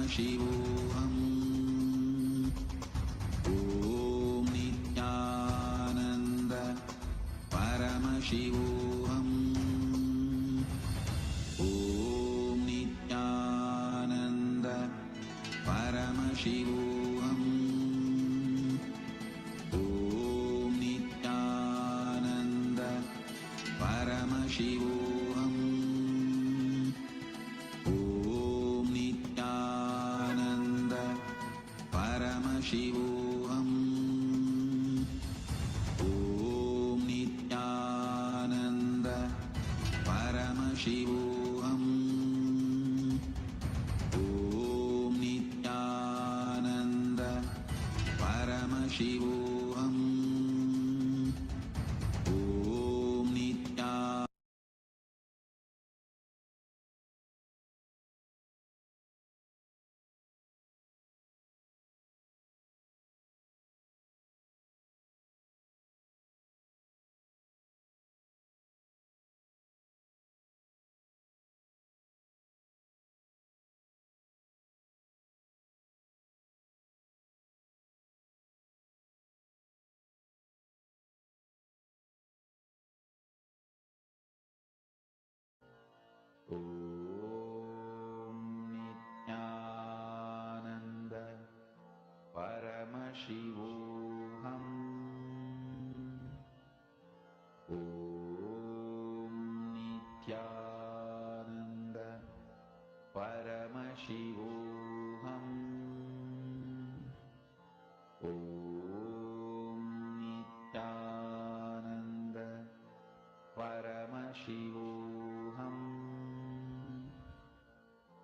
Paramashivoham Om Nithyananda Paramashivoham Om Nithyananda Paramashivoham Om Nithyananda Paramashivoham Om Nithyananda Paramashivoham Om Nithyananda Paramashivoham Om Nithyananda Paramashivoham Om Nithyananda Om Nithyananda Paramashivoham Om Nithyananda Paramashivoham Om Nithyananda Paramashivoham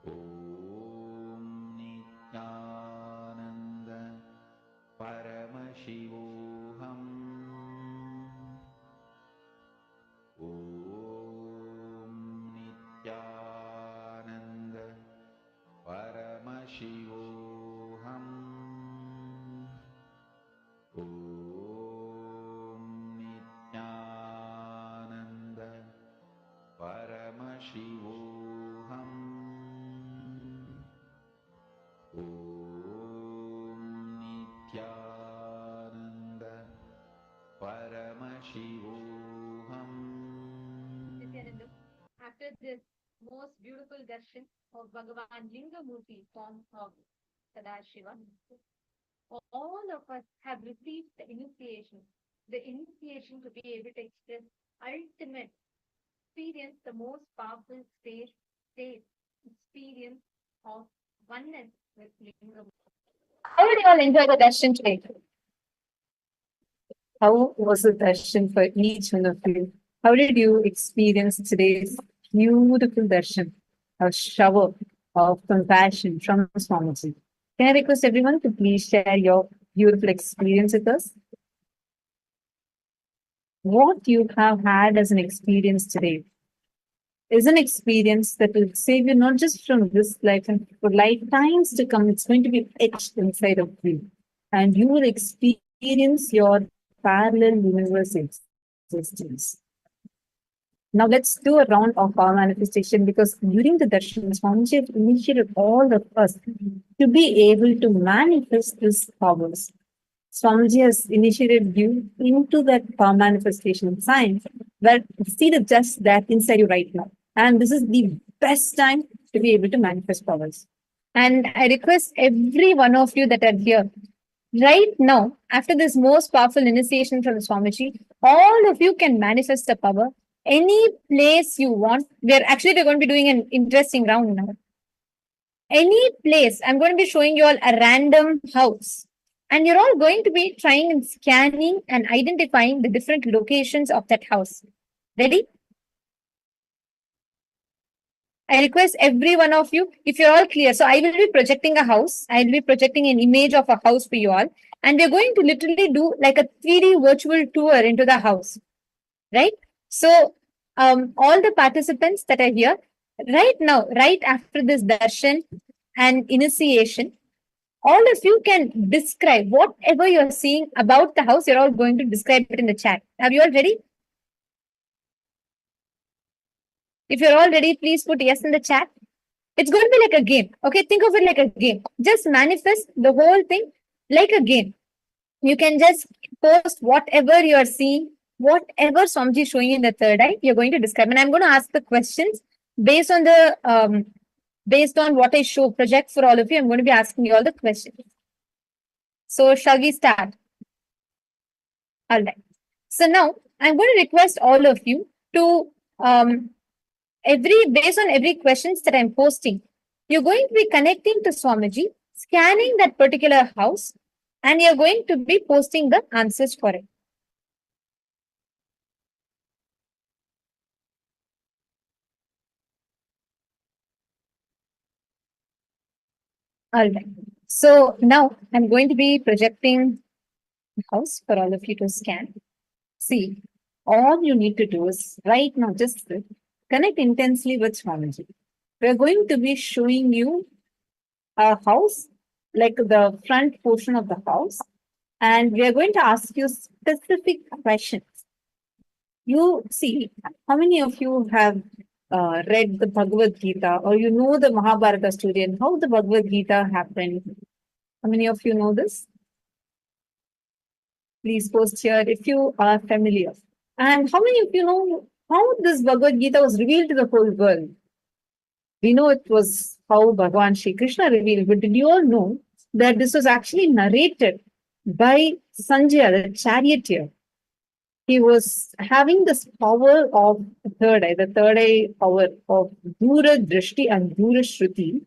Om Nithyananda Paramashivoham Om Nithyananda Paramashivoham Om Nithyananda Paramashivoham Om Nithyananda Paramashivoham. Nithyananda, after this most beautiful darshan of Bhagavan Lingamurti, form of Sadashiva, all of us have received the initiation to be able to express ultimate experience, the most powerful state experience of oneness with Lingamurti. How did you all enjoy the darshan today? How was the darshan for each one of you? How did you experience today's beautiful darshan, a shower of compassion from Swamiji? Can I request everyone to please share your beautiful experience with us? What you have had as an experience today is an experience that will save you not just from this life and for lifetimes to come. It's going to be etched inside of you, and you will experience your parallel universe existence. Now let's do a round of power manifestation, because during the darshan, Swamiji initiated all of us to be able to manifest these powers. Swamiji has initiated you into that power manifestation science that seated just that inside you right now. And this is the best time to be able to manifest powers. And I request every one of you that are here right now, after this most powerful initiation from Swamiji, all of you can manifest the power any place you want. We're going to be doing an interesting round now. Any place, I'm going to be showing you all a random house. And you're all going to be trying and scanning and identifying the different locations of that house. Ready? I request every one of you, if you're all clear. So I will be projecting a house. I will be projecting an image of a house for you all. And we're going to literally do like a 3D virtual tour into the house. Right? So all the participants that are here, right now, right after this darshan and initiation, all of you can describe whatever you're seeing about the house. You're all going to describe it in the chat. Are you all ready? If you're all ready, please put yes in the chat. It's going to be like a game. Okay, think of it like a game. Just manifest the whole thing like a game. You can just post whatever you are seeing, whatever Swamiji is showing in the third eye, you're going to describe. And I'm going to ask the questions based on the based on what I show, project for all of you. I'm going to be asking you all the questions. So shall we start? All right. So now I'm going to request all of you to based on every questions that I'm posting, you're going to be connecting to Swamiji, scanning that particular house, and you're going to be posting the answers for it. All right. So now I'm going to be projecting the house for all of you to scan. See, all you need to do is right now just connect intensely with Swamiji. We're going to be showing you a house, like the front portion of the house, and we are going to ask you specific questions. You see, how many of you have read the Bhagavad Gita, or you know the Mahabharata story and how the Bhagavad Gita happened? How many of you know this? Please post here if you are familiar. And how many of you know how this Bhagavad Gita was revealed to the whole world? We know it was how Bhagavan Shri Krishna revealed, but did you all know that this was actually narrated by Sanjaya, the charioteer? He was having this power of the third eye power of Dura Drishti and Dura Shruti,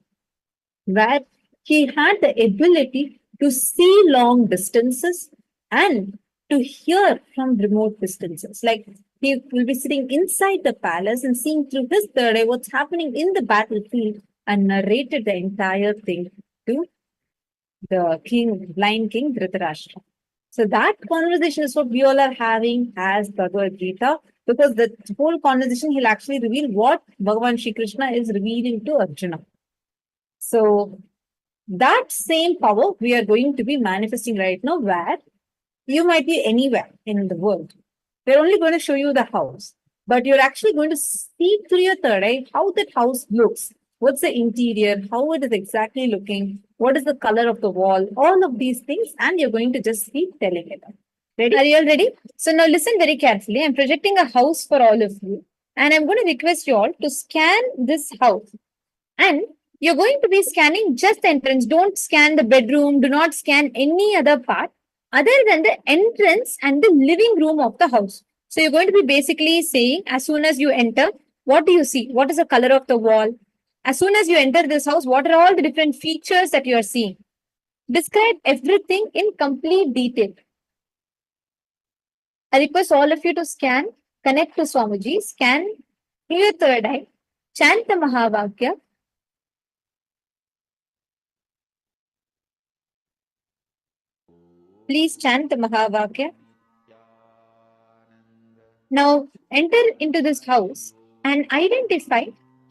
where he had the ability to see long distances and to hear from remote distances. Like he will be sitting inside the palace and seeing through his third eye what's happening in the battlefield and narrated the entire thing to the king, blind king Dhritarashtra. So that conversation is what we all are having as Bhagavad Gita, because the whole conversation he'll actually reveal what Bhagavan Shri Krishna is revealing to Arjuna. So that same power we are going to be manifesting right now, where you might be anywhere in the world. We're only going to show you the house, but you're actually going to see through your third eye how that house looks. What's the interior, how it is exactly looking, what is the color of the wall, all of these things, and you're going to just keep telling it. Ready? Are you all ready? So now listen very carefully. I'm projecting a house for all of you, and I'm going to request you all to scan this house. And you're going to be scanning just the entrance. Don't scan the bedroom. Do not scan any other part other than the entrance and the living room of the house. So you're going to be basically saying, as soon as you enter, what do you see? What is the color of the wall? As soon as you enter this house, what are all the different features that you are seeing? Describe everything in complete detail. I request all of you to scan, connect to Swamiji, scan through your third eye, chant the Mahavakya. Please chant the Mahavakya. Now enter into this house and identify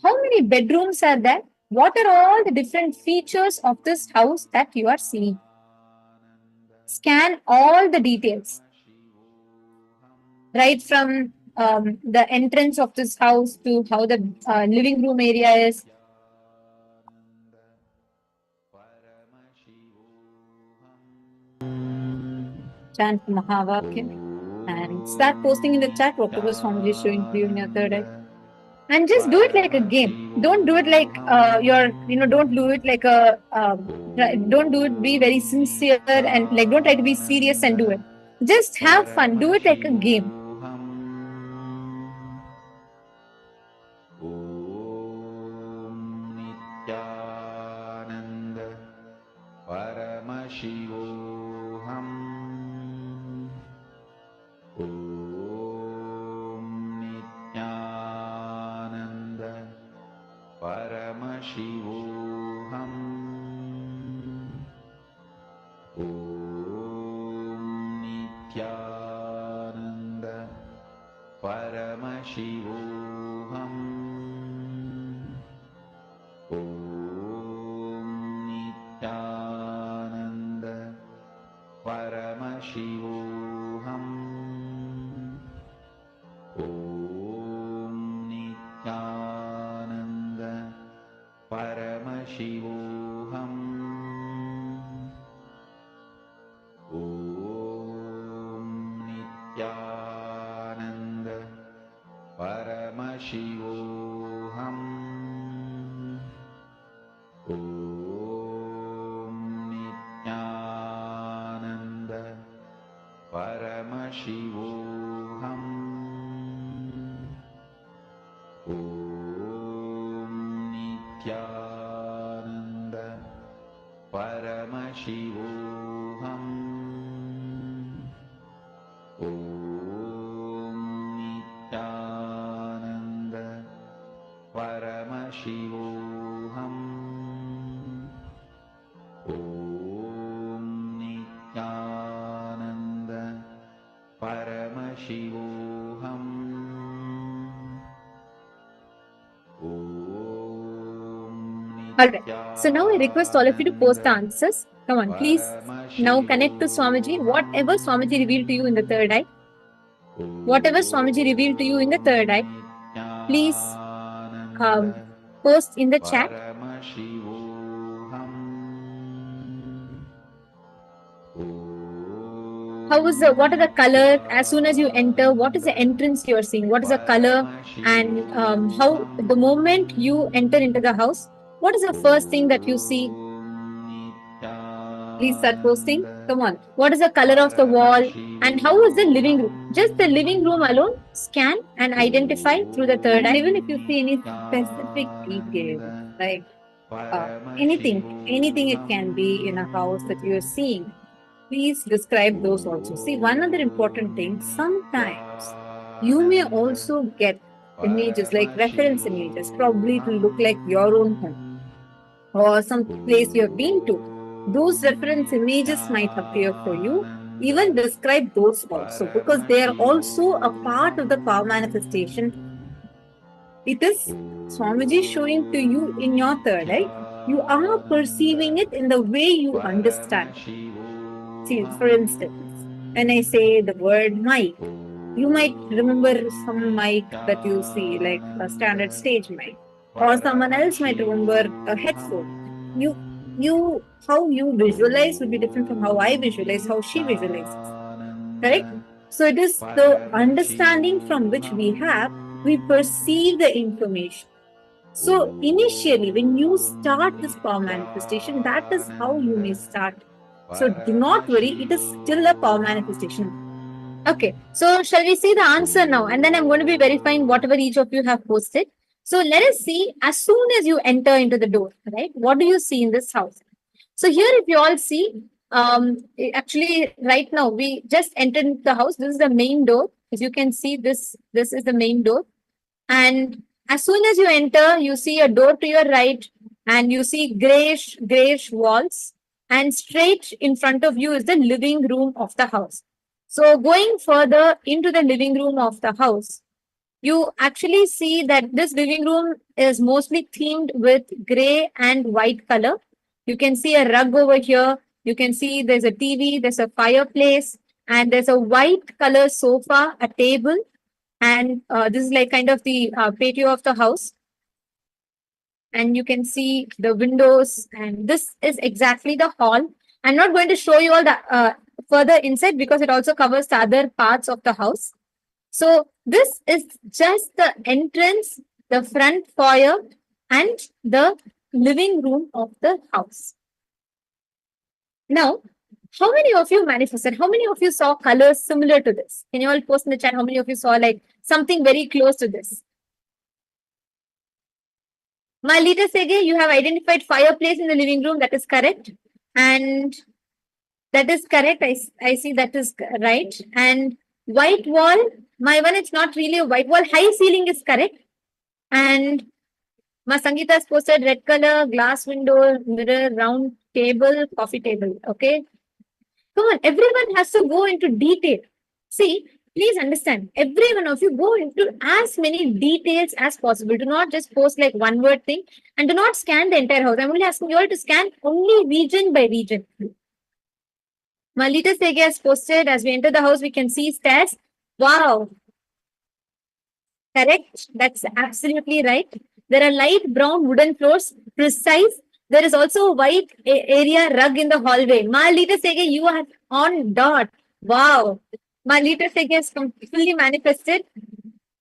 how many bedrooms are there. What are all the different features of this house that you are seeing? Scan all the details. Right from the entrance of this house to how the living room area is. Chant Mahavakya and start posting in the chat whatever Swamiji is showing to you in your third eye. And just do it like a game. Don't do it like don't do it like don't do it, be very sincere and like don't try to be serious and do it. Just have fun. Do it like a game. Nithyananda Paramashivoham Nithyananda Paramashivoham Nithyananda Paramashivoham Nithyananda Paramashivoham Nithyananda Paramashivoham Paramashivoham Om Nithyananda Paramashivoham Om Nithyananda Paramashivoham Om Nithyananda Paramashivoham Om Nithyananda Paramashivoham All right. So now I request all of you to post the answers. Come on, please. Now connect to Swamiji. Whatever Swamiji revealed to you in the third eye, whatever Swamiji revealed to you in the third eye, please post in the chat. What are the color as soon as you enter? What is the entrance you are seeing? What is the color? And how the moment you enter into the house, what is the first thing that you see? Please start posting. Come on. What is the color of the wall? And how is the living room? Just the living room alone, scan and identify through the third eye. Even if you see any specific detail, like anything it can be in a house that you are seeing, please describe those also. See, one other important thing, sometimes you may also get images like reference images, probably to look like your own home or some place you have been to. Those reference images might appear for you. Even describe those also, because they are also a part of the power manifestation. It is Swamiji showing to you in your third eye. You are perceiving it in the way you understand. See, for instance, when I say the word mic, you might remember some mic that you see, like a standard stage mic, or someone else might remember a headphone. How you visualize will be different from how I visualize, how she visualizes. Correct? So it is the understanding from which we perceive the information. So initially, when you start this power manifestation, that is how you may start. So do not worry, it is still a power manifestation. Okay, so shall we see the answer now? And then I'm going to be verifying whatever each of you have posted. So let us see, as soon as you enter into the door, right? What do you see in this house? So here, if you all see, actually right now, we just entered the house. This is the main door. As you can see, this is the main door. And as soon as you enter, you see a door to your right and you see grayish walls. And straight in front of you is the living room of the house. So going further into the living room of the house, you actually see that this living room is mostly themed with gray and white color. You can see a rug over here. You can see there's a TV, there's a fireplace, and there's a white color sofa, a table. And this is like kind of the patio of the house. And you can see the windows, and this is exactly the hall. I'm not going to show you all the further inside because it also covers the other parts of the house. So this is just the entrance, the front foyer, and the living room of the house. Now, how many of you manifested? How many of you saw colors similar to this? Can you all post in the chat how many of you saw like something very close to this? Malita Sege, you have identified fireplace in the living room. That is correct. And that is correct. I see that is right. And white wall, my one, it's not really a white wall. High ceiling is correct. And Ma Sangeeta has posted red color, glass window, mirror, round table, coffee table. Okay. Come on, everyone has to go into detail. See, please understand, every one of you go into as many details as possible. Do not just post like one word thing and do not scan the entire house. I'm only asking you all to scan only region by region. Malita Sege has posted, as we enter the house, we can see stairs. Wow. Correct. That's absolutely right. There are light brown wooden floors, precise. There is also a white area rug in the hallway. Malita Sege, you are on dot. Wow. Malita Sege has fully manifested.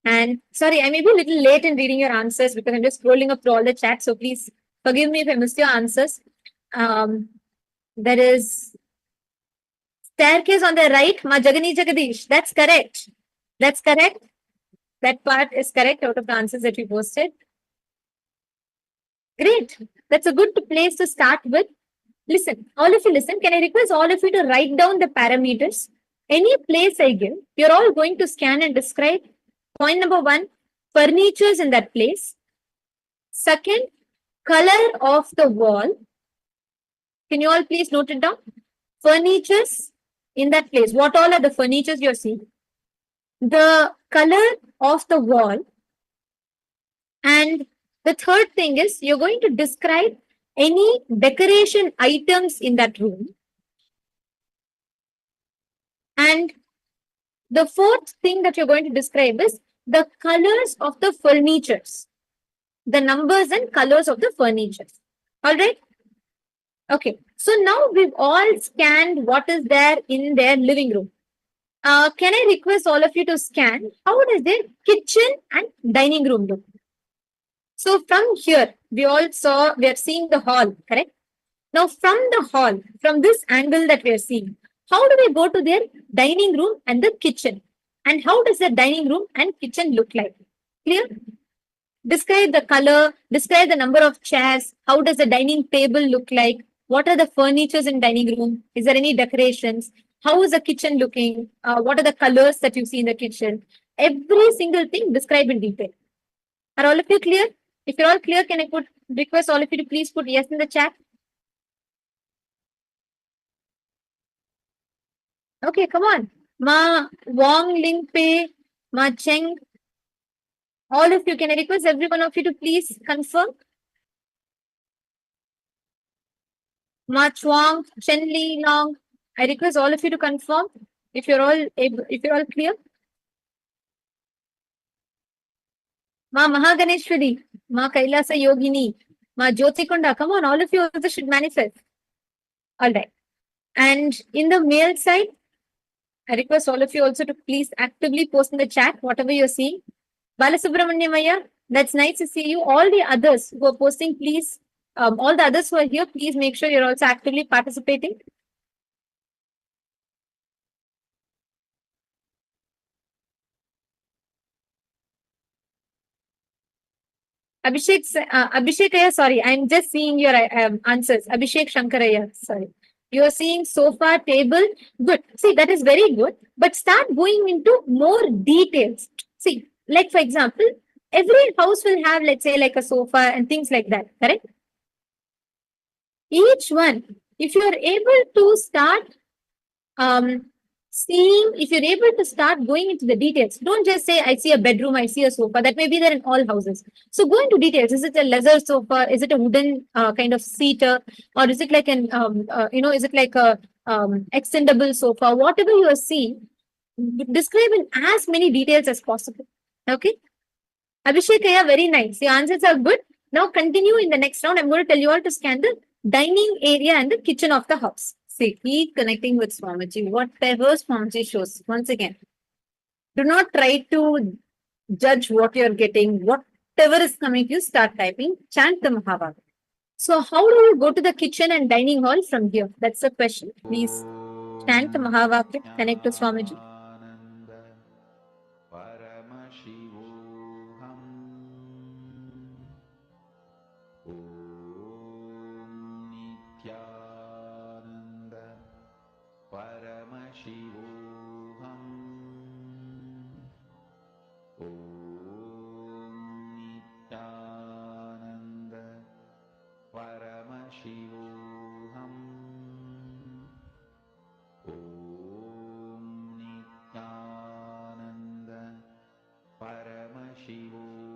And sorry, I may be a little late in reading your answers because I'm just scrolling up through all the chat. So please forgive me if I missed your answers. There is staircase on the right, Ma Jagani Jagadish. That's correct. That's correct. That part is correct out of the answers that we posted. Great. That's a good place to start with. Listen, all of you listen. Can I request all of you to write down the parameters? Any place I give, you're all going to scan and describe. Point number 1, furnitures in that place. Second, color of the wall. Can you all please note it down? Furnitures in that place. What all are the furnitures you're seeing? The color of the wall. And the third thing is you're going to describe any decoration items in that room. And the fourth thing that you're going to describe is the colors of the furnitures, the numbers and colors of the furnitures. All right. Okay. So now we've all scanned what is there in their living room. Can I request all of you to scan how does their kitchen and dining room look? So from here, we are seeing the hall, correct? Now from the hall, from this angle that we are seeing, how do we go to their dining room and the kitchen? And how does the dining room and kitchen look like? Clear? Describe the color, describe the number of chairs, how does the dining table look like? What are the furnitures in dining room? Is there any decorations? How is the kitchen looking? What are the colors that you see in the kitchen? Every single thing describe in detail. Are all of you clear? If you're all clear, can I request all of you to please put yes in the chat? Okay, come on. Ma Wong Ling Pei, Ma Cheng. All of you, can I request every one of you to please confirm? Ma Chuang, Chen Li Long. I request all of you to confirm if you're all able, if you're all clear. Ma Mahaganeshwari, Ma Kailasa Yogini, Ma Jyotikunda. Come on, all of you also should manifest. All right. And in the male side, I request all of you also to please actively post in the chat whatever you're seeing. Balasubramanyamaya, that's nice to see you. All the others who are posting, please, all the others who are here, please make sure you're also actively participating. Abhishekaya, sorry, I'm just seeing your answers. Abhishek Shankaraya, sorry. You're seeing sofa, table. Good. See, that is very good. But start going into more details. See, like for example, every house will have, let's say, like a sofa and things like that. Correct? Each one, if you're able to start seeing, if you're able to start going into the details, don't just say, I see a bedroom, I see a sofa. That may be there in all houses. So go into details. Is it a leather sofa? Is it a wooden kind of seater? Or is it like an, is it like a extendable sofa? Whatever you are seeing, describe in as many details as possible. Okay? Abhishekaya, very nice. The answers are good. Now continue in the next round. I'm going to tell you all to scan the dining area and the kitchen of the house. See, keep connecting with Swamiji. Whatever Swamiji shows, once again, do not try to judge what you're getting. Whatever is coming to you, start typing. Chant the Mahavaka. So how do you go to the kitchen and dining hall from here? That's the question. Please chant the Mahavaka, connect to Swamiji. Paramashivoham Om Nithyananda Paramashivoham Om Nithyananda Paramashivoham Om Nithyananda Paramashivoham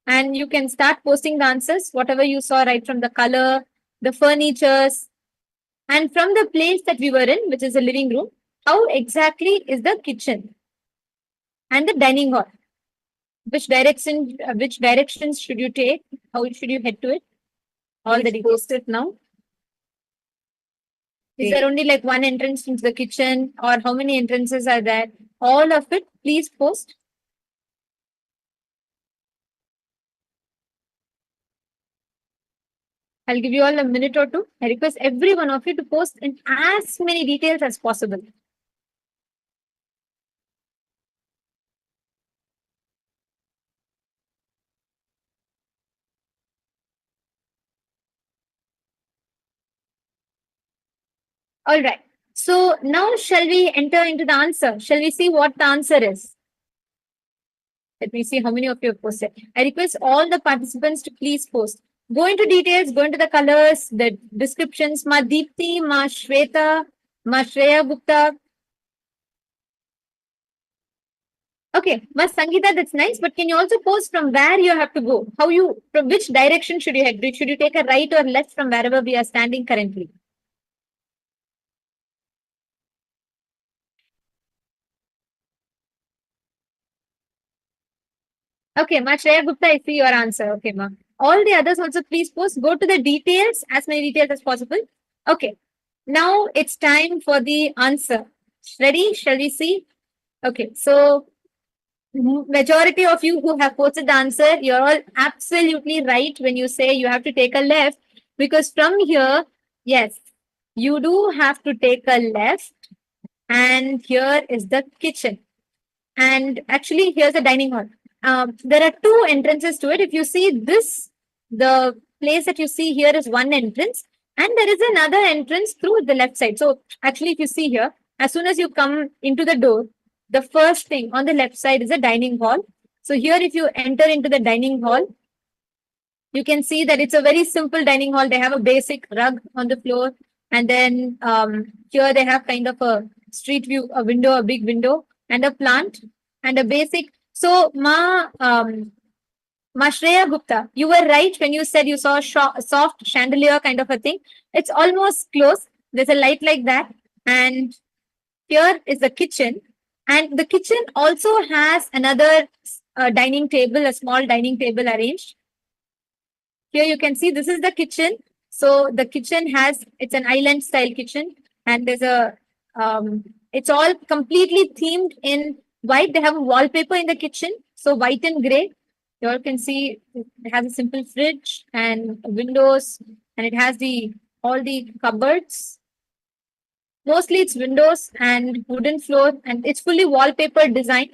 and you can start posting the answers, whatever you saw, right from the color, the furnitures, and from the place that we were in, which is the living room, how exactly is the kitchen and the dining hall? Which directions should you take? How should you head to it? All the Post it now. Is there only like one entrance into the kitchen, or how many entrances are there? All of it, please post. I'll give you all a minute or two. I request every one of you to post in as many details as possible. All right. So now shall we enter into the answer? Shall we see what the answer is? Let me see how many of you have posted. I request all the participants to please post. Go into details, go into the colors, the descriptions. Ma Deepthi, Ma Shweta, Ma Shreya Gupta. Okay, Ma Sangeeta, that's nice, but can you also post from where you have to go? From which direction should you head? Should you take a right or left from wherever we are standing currently? Okay, Ma Shreya Gupta, I see your answer. Okay, Ma. All the others also please post. Go to the details, as many details as possible. Okay, now it's time for the answer. Ready? Shall we see? Okay, so majority of you who have posted the answer, you're all absolutely right when you say you have to take a left, because from here, yes, you do have to take a left, and here is the kitchen. And actually, here's the dining hall. There are two entrances to it. If you see this, the place that you see here is one entrance, and there is another entrance through the left side. So actually, if you see here, as soon as you come into the door, the first thing on the left side is a dining hall. So here, if you enter into the dining hall, you can see that it's a very simple dining hall. They have a basic rug on the floor, and then here they have kind of a street view, a window, a big window, and a plant, and a basic. So, Ma Shreya Gupta, you were right when you said you saw a soft chandelier kind of a thing. It's almost close. There's a light like that. And here is the kitchen. And the kitchen also has another dining table, a small dining table arranged. Here you can see this is the kitchen. So the kitchen it's an island style kitchen. And there's it's all completely themed in white. They have a wallpaper in the kitchen. So white and gray. You all can see it has a simple fridge and windows, and it has all the cupboards. Mostly it's windows and wooden floor, and it's fully wallpaper design.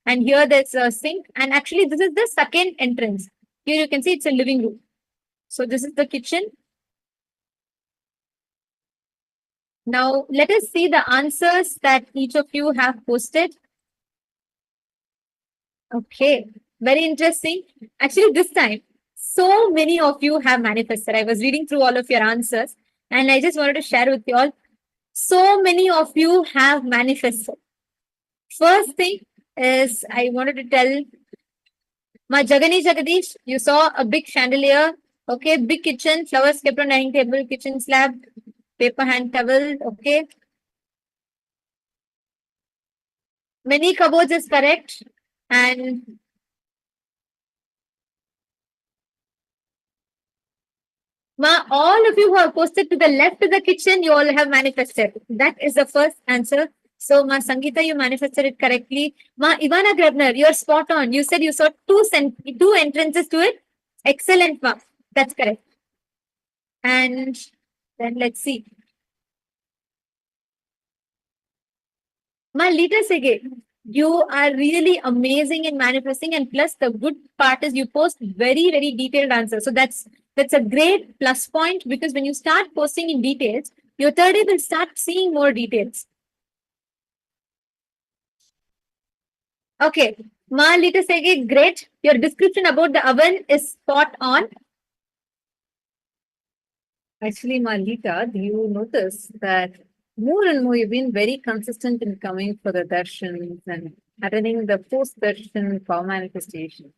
And here there's a sink. And actually, this is the second entrance. Here you can see it's a living room. So this is the kitchen. Now let us see the answers that each of you have posted. Okay, very interesting. Actually, this time, so many of you have manifested. I was reading through all of your answers, and I just wanted to share with you all. So many of you have manifested. First thing is, I wanted to tell Ma Jagani Jagadish, you saw a big chandelier, okay, big kitchen, flowers kept on dining table, kitchen slab, paper hand towel, okay. Many cupboards is correct. And Ma, all of you who have posted to the left of the kitchen, you all have manifested. That is the first answer. So, Ma Sangeeta, you manifested it correctly. Ma Ivana Grebner, you're spot on. You said you saw two entrances to it. Excellent, Ma. That's correct. And then let's see. Ma Lita Sege, you are really amazing in manifesting, and plus the good part is you post very, very detailed answers. So that's a great plus point, because when you start posting in details, your third eye will start seeing more details. Okay, Ma Lita Sege, great. Your description about the oven is spot on. Actually, Malita, do you notice that more and more you've been very consistent in coming for the darshans and attending the post-darshan power manifestation?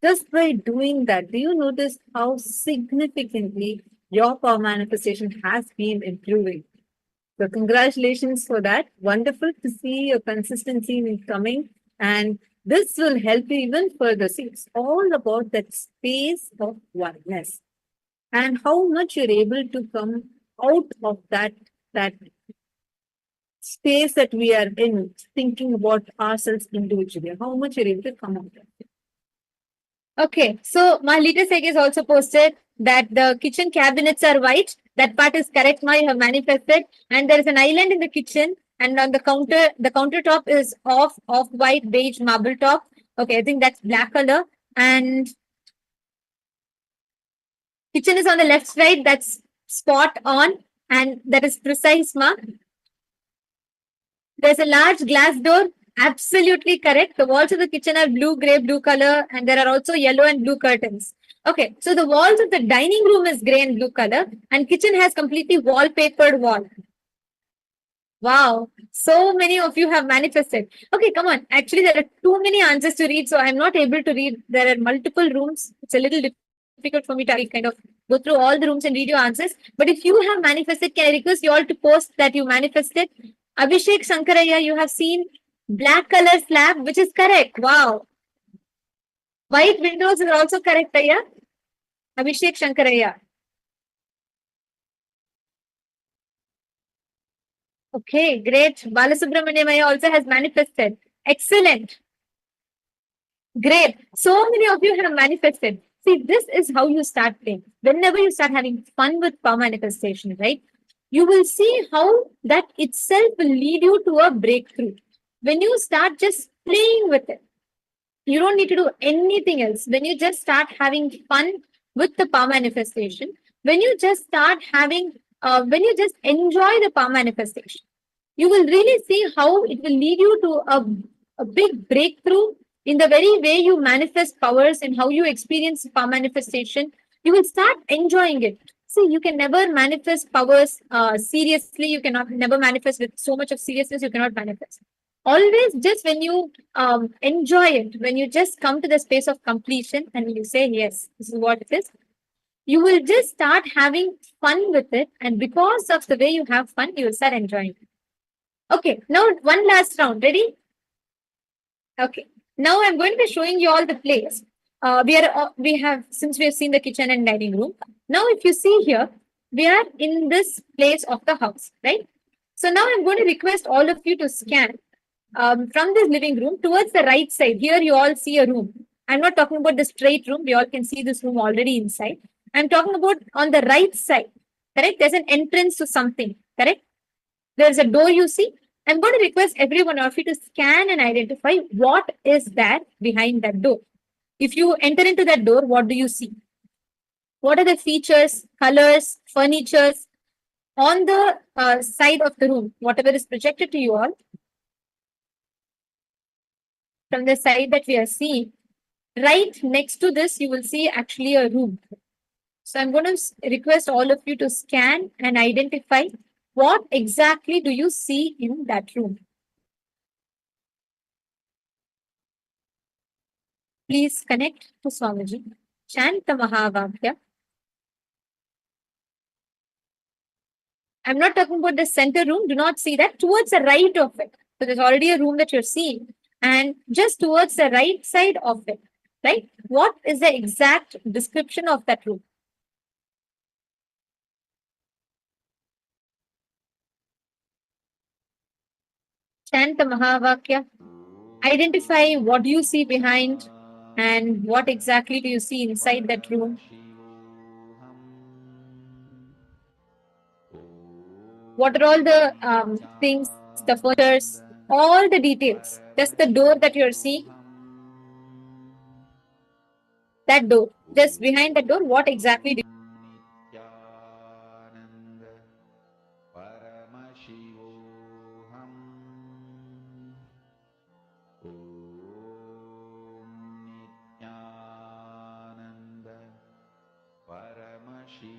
Just by doing that, do you notice how significantly your power manifestation has been improving? So congratulations for that. Wonderful to see your consistency in coming. And this will help you even further. See, it's all about that space of oneness and how much you're able to come out of that space that we are in, thinking about ourselves individually, how much you're able to come out of it. Okay, so my latest egg is also posted that the kitchen cabinets are white. That part is correct. My have manifested, and there is an island in the kitchen, and on the countertop is off white beige marble top. Okay, I think that's black color, and kitchen is on the left side. That's spot on, and that is precise, ma. There's a large glass door. Absolutely correct. The walls of the kitchen are blue, gray, blue color, and there are also yellow and blue curtains. Okay, so the walls of the dining room is gray and blue color, and kitchen has completely wallpapered wall. Wow, so many of you have manifested. Okay, come on. Actually, there are too many answers to read, so I'm not able to read. There are multiple rooms. It's a little difficult for me to kind of go through all the rooms and read your answers. But if you have manifested, can I request you all to post that you manifested? Abhishek Shankaraya, you have seen black color slab, which is correct. Wow. White windows is also correct, Aya. Abhishek Shankaraya. Okay, great. Balasubramaniam Aya also has manifested. Excellent. Great. So many of you have manifested. See, this is how you start playing. Whenever you start having fun with power manifestation, right? You will see how that itself will lead you to a breakthrough. When you start just playing with it, you don't need to do anything else. When you just start having fun with the power manifestation, when you just start having, when you just enjoy the power manifestation, you will really see how it will lead you to a big breakthrough in the very way you manifest powers and how you experience power manifestation. You will start enjoying it. See, you can never manifest powers seriously. You cannot never manifest with so much of seriousness. You cannot manifest. Always just when you enjoy it, when you just come to the space of completion and when you say, yes, this is what it is, you will just start having fun with it. And because of the way you have fun, you will start enjoying it. Okay, now one last round. Ready? Okay. Now I'm going to be showing you all the place. We have since we have seen the kitchen and dining room. Now, if you see here, we are in this place of the house, right? So now I'm going to request all of you to scan from this living room towards the right side. Here you all see a room. I'm not talking about the straight room. We all can see this room already inside. I'm talking about on the right side. Correct? There's an entrance to something. Correct? There's a door you see. I'm going to request every one of you to scan and identify what is that behind that door. If you enter into that door, what do you see? What are the features, colors, furnitures on the side of the room? Whatever is projected to you all from the side that we are seeing, right next to this, you will see actually a room. So I'm going to request all of you to scan and identify what exactly do you see in that room. Please connect to Swamiji. Chant the Mahavakya. I'm not talking about the center room. Do not see that. Towards the right of it. So there's already a room that you're seeing. And just towards the right side of it, right? What is the exact description of that room? Chant the Mahavakya. Identify what do you see behind and what exactly do you see inside that room. What are all the things, the furnitures, all the details. Just the door that you're seeing. That door. Just behind that door, what exactly do Nithyananda Paramashivoham Nithyananda Paramashivoham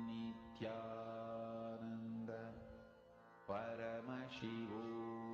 Nithyananda Paramashivoham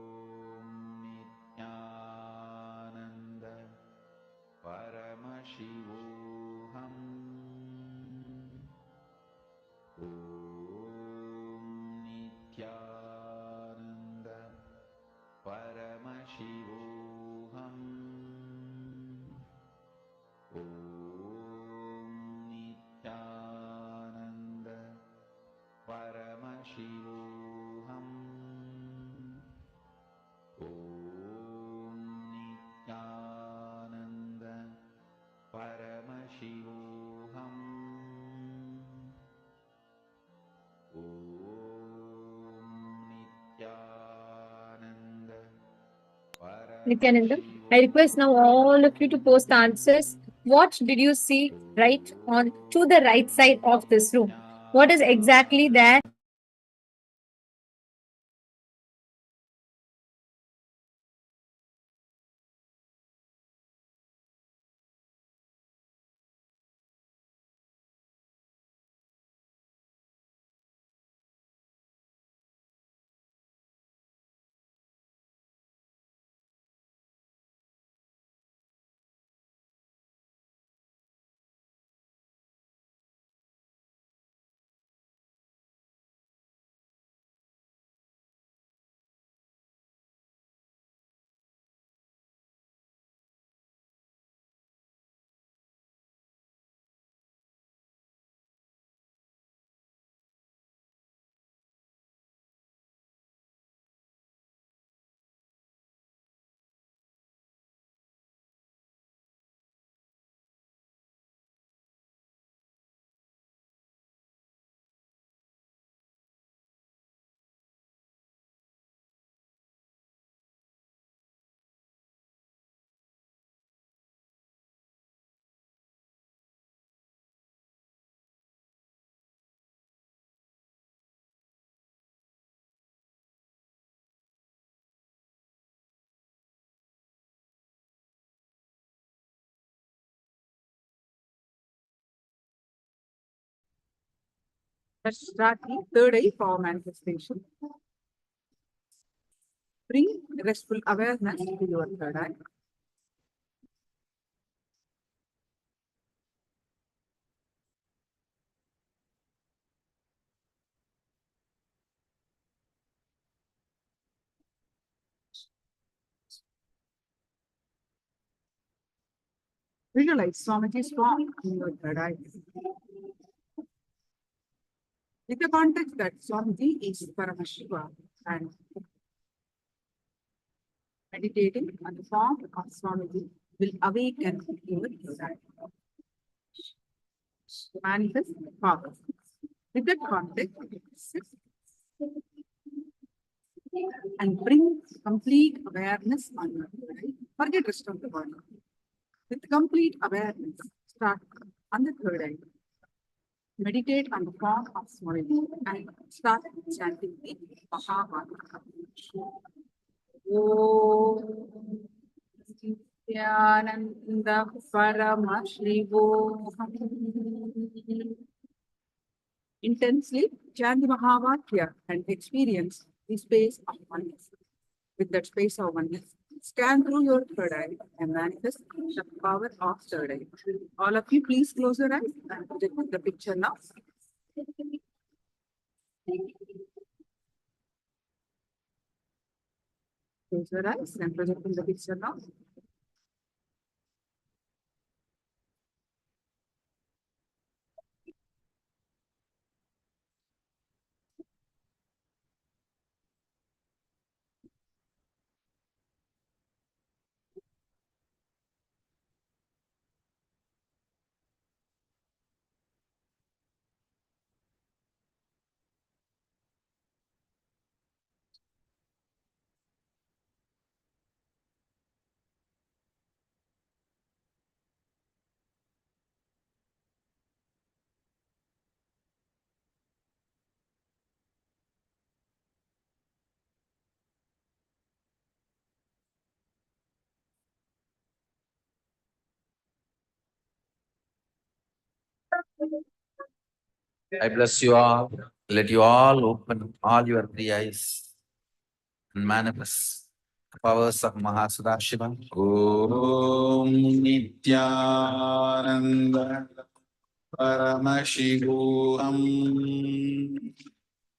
Nithyananda Paramashivoham Om Nithyananda Paramashivoham Om Nithyananda Paramashivoham Om Nithyananda Nithyananda, I request now all of you to post answers. What did you see right on to the right side of this room? What is exactly there? Let's start the third eye power manifestation. Bring restful awareness to your third eye. Visualize Swamiji's form in your third eye. With the context that Swamiji is Paramashiva and meditating on the form of Swamiji will awaken your third eye. Manifest power. With that context, sit and bring complete awareness on your third eye. Forget rest of the body. With complete awareness, start on the third eye. Meditate on the form of Swamiji and start chanting the Mahamantra. Om Nithyananda Paramashivoham. Intensely chant the Mahavakya and experience the space of oneness. With that space of oneness, scan through your third eye and manifest the power of third eye. All of you, please close your eyes and project the picture now. Close your eyes and project the picture now. I bless you all. Let you all open all your three eyes and manifest the powers of Mahasudashiva. Om Nithyananda Paramashivoham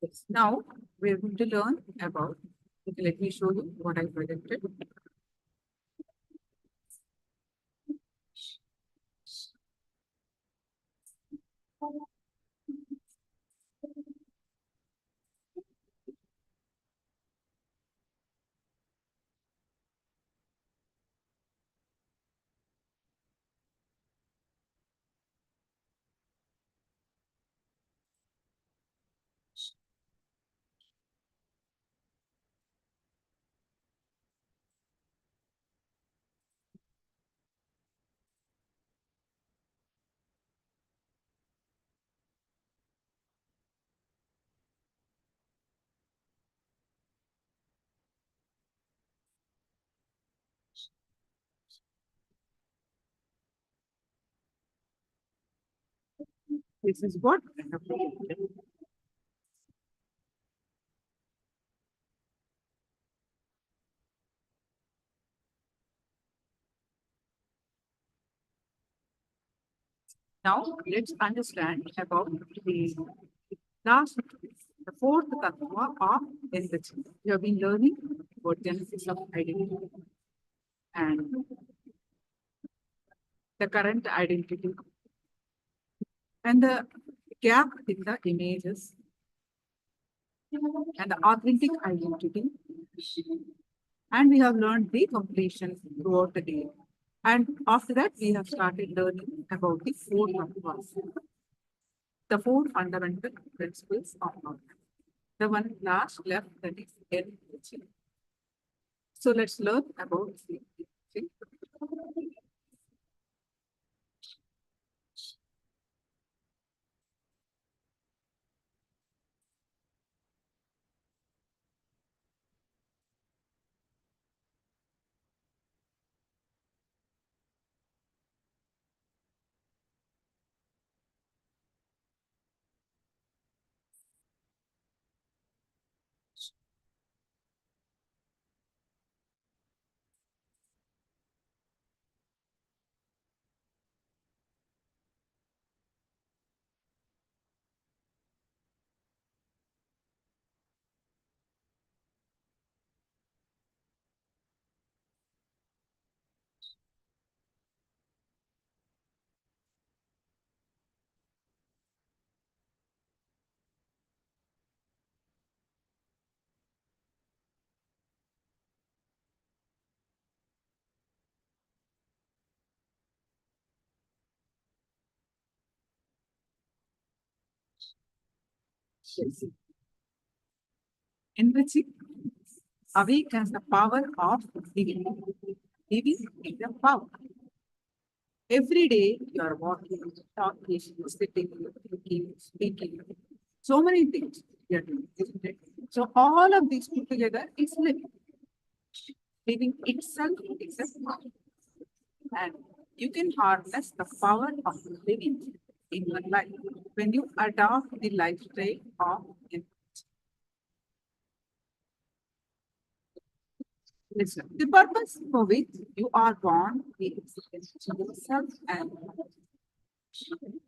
Yes. Now we're going to learn about, okay, let me show you what I projected. This is what I have projected. Now let's understand about the last, the fourth tattva of enrichment. We have been learning about genesis of identity and the current identity and the gap in the images and the authentic identity. And we have learned the completion throughout the day. And after that, we have started learning about the four tattvas, the four fundamental principles of knowledge. The one last left, that is enriching. So let's learn about the enriching. Yes. Enriching awakens the power of living. Living is the power. Every day you are walking, talking, sitting, thinking, speaking. So many things you are doing, isn't it? So all of these put together is living. Living itself is a power. And you can harness the power of living in your life when you adopt the lifestyle of enrichment. Listen, the purpose for which you are born is yourself, and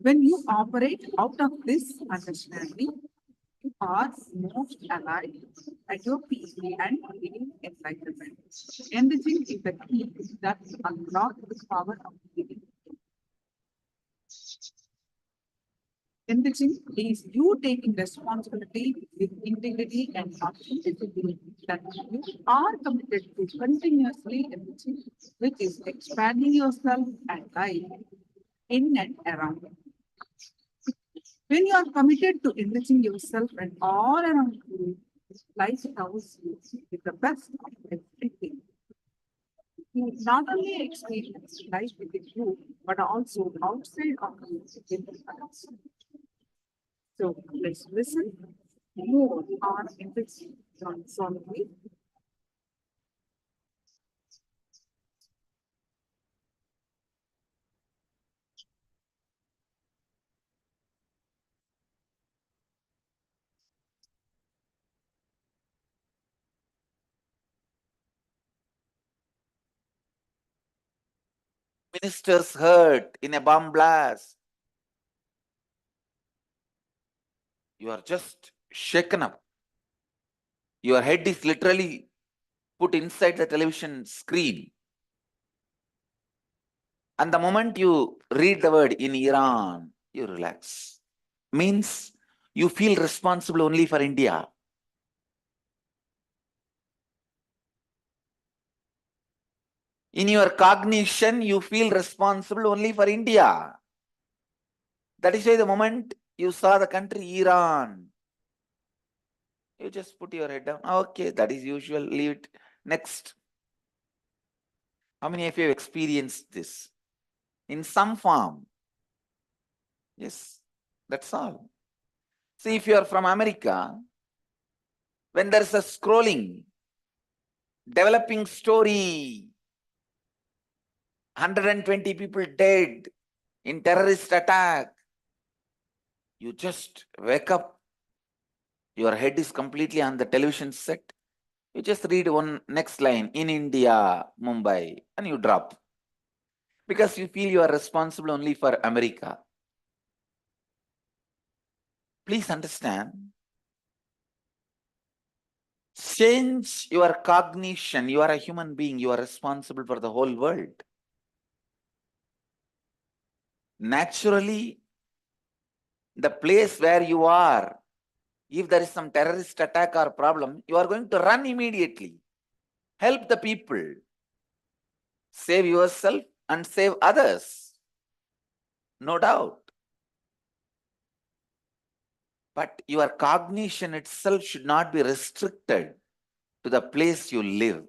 when you operate out of this understanding, You are most alive at your peace and living enlightenment. Enriching is the key that unlocks the power of living. Enriching is you taking responsibility with integrity and authenticity that you are committed to continuously enriching, which is expanding yourself and life in and around you. When you are committed to enriching yourself and all around you, life showers you with the best of everything. You not only experience life within you, but also outside of you with others. So let's listen more on enriching solidly. Ministers hurt in a bomb blast. You are just shaken up. Your head is literally put inside the television screen. And the moment you read the word in Iran, you relax. Means you feel responsible only for India. In your cognition, you feel responsible only for India. That is why the moment you saw the country Iran, you just put your head down. Okay, that is usual. Leave it. Next. How many of you have experienced this? In some form. Yes, that's all. See, if you are from America, when there is a scrolling, developing story, 120 people dead in terrorist attack, you just wake up. Your head is completely on the television set. You just read one next line, in India, Mumbai, and you drop. Because you feel you are responsible only for America. Please understand, change your cognition. You are a human being. You are responsible for the whole world. Naturally, the place where you are, if there is some terrorist attack or problem, you are going to run immediately. Help the people. Save yourself and save others. No doubt. But your cognition itself should not be restricted to the place you live.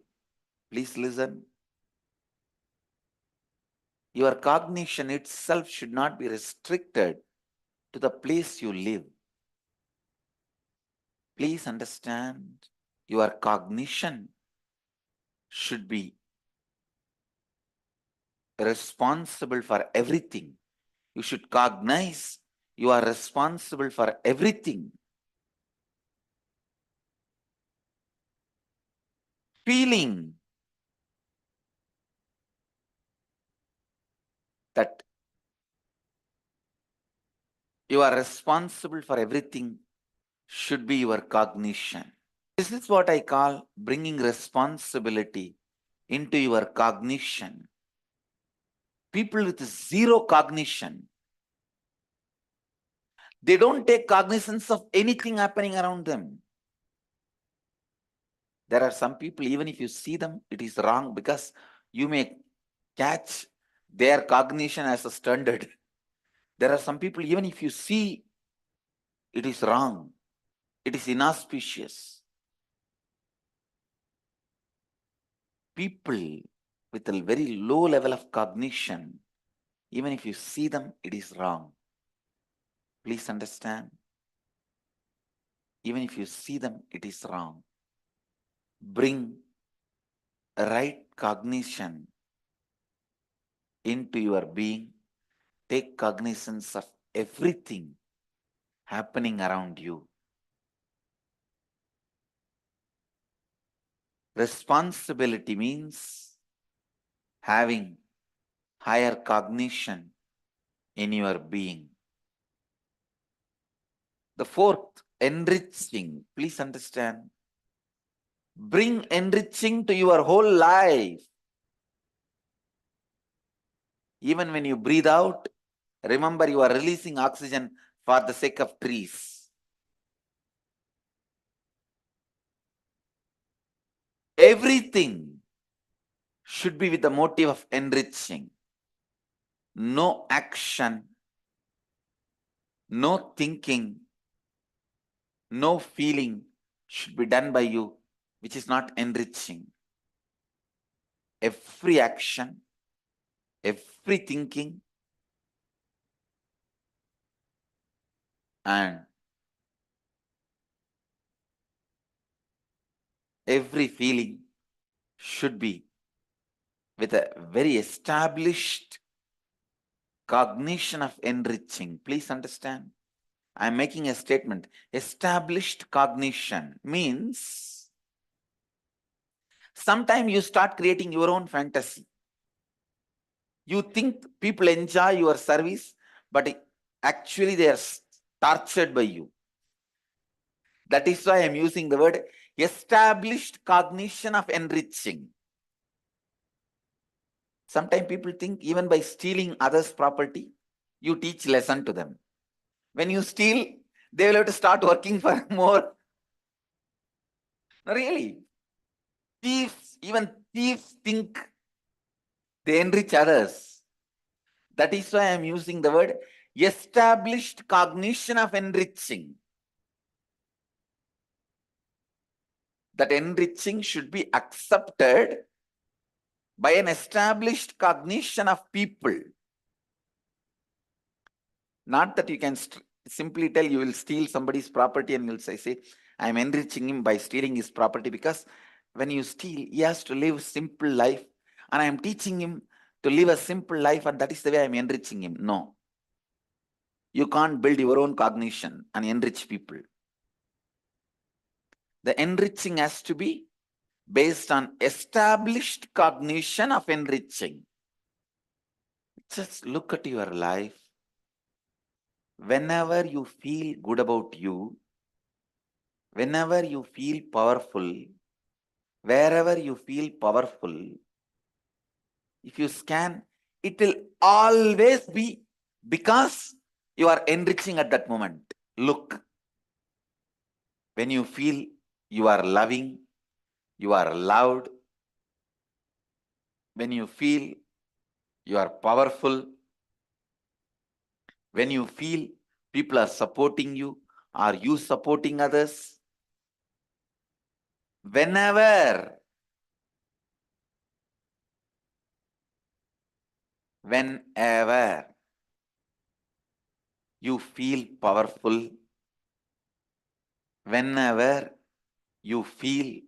Please listen. Your cognition itself should not be restricted to the place you live. Please understand, your cognition should be responsible for everything. You should cognize you are responsible for everything. Feeling that you are responsible for everything should be your cognition. This is what I call bringing responsibility into your cognition. People with zero cognition, they don't take cognizance of anything happening around them. There are some people, even if you see them, it is wrong because you may catch their cognition as a standard. There are some people, even if you see, it is wrong. It is inauspicious. People with a very low level of cognition, even if you see them, it is wrong. Please understand. Even if you see them, it is wrong. Bring right cognition into your being. Take cognizance of everything happening around you. Responsibility means having higher cognition in your being. The fourth enriching. Please understand. Bring enriching to your whole life. Even when you breathe out, remember you are releasing oxygen for the sake of trees. Everything should be with the motive of enriching. No action, no thinking, no feeling should be done by you which is not enriching. Every action, every thinking, and every feeling should be with a very established cognition of enriching. Please understand. I am making a statement. Established cognition means sometimes you start creating your own fantasy. You think people enjoy your service, but actually they are tortured by you. That is why I am using the word established cognition of enriching. Sometimes people think even by stealing others' property, you teach lesson to them. When you steal, they will have to start working for more. No, really. Thieves, even thieves think they enrich others. That is why I am using the word established cognition of enriching. That enriching should be accepted by an established cognition of people. Not that you can simply tell you will steal somebody's property and you'll say, I am enriching him by stealing his property, because when you steal, he has to live simple life and I am teaching him to live a simple life and that is the way I am enriching him. No. You can't build your own cognition and enrich people. The enriching has to be based on established cognition of enriching. Just look at your life. Whenever you feel good about you, whenever you feel powerful, wherever you feel powerful, if you scan, it will always be because you are enriching at that moment. Look, when you feel you are loving, you are loved, when you feel you are powerful, when you feel people are supporting you, are you supporting others? Whenever you feel powerful, whenever you feel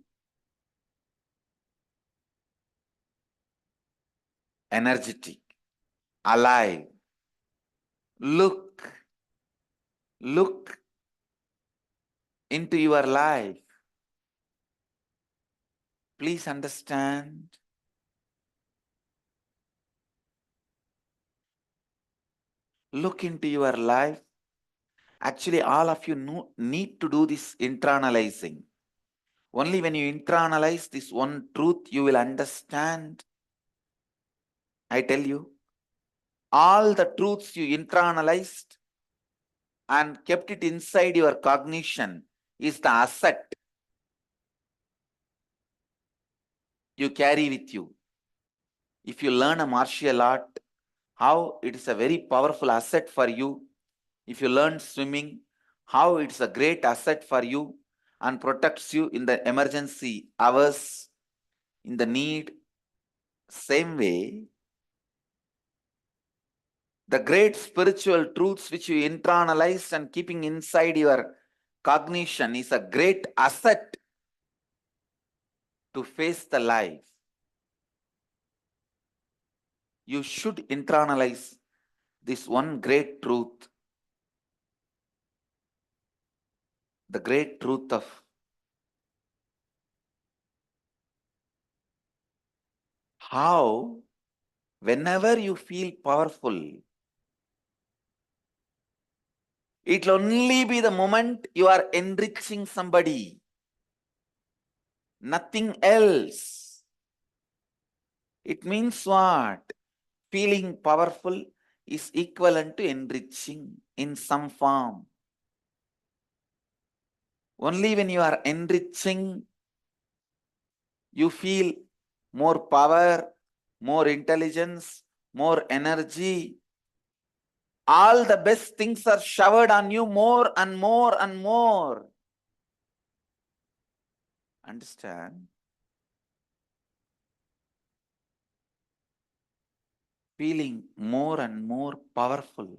energetic, alive, look into your life. Please understand. Look into your life. Actually, all of you need to do this internalizing. Only when you internalize this one truth, you will understand. I tell you, all the truths you internalized and kept it inside your cognition is the asset you carry with you. If you learn a martial art, how it is a very powerful asset for you. If you learn swimming, how it's a great asset for you and protects you in the emergency hours, in the need. Same way, the great spiritual truths which you internalize and keeping inside your cognition is a great asset to face the life. You should internalize this one great truth, the great truth of how whenever you feel powerful, It will only be the moment you are enriching somebody. Nothing else. It means what? Feeling powerful is equivalent to enriching in some form. Only when you are enriching, you feel more power, more intelligence, more energy. All the best things are showered on you more and more and more. Understand? Feeling more and more powerful,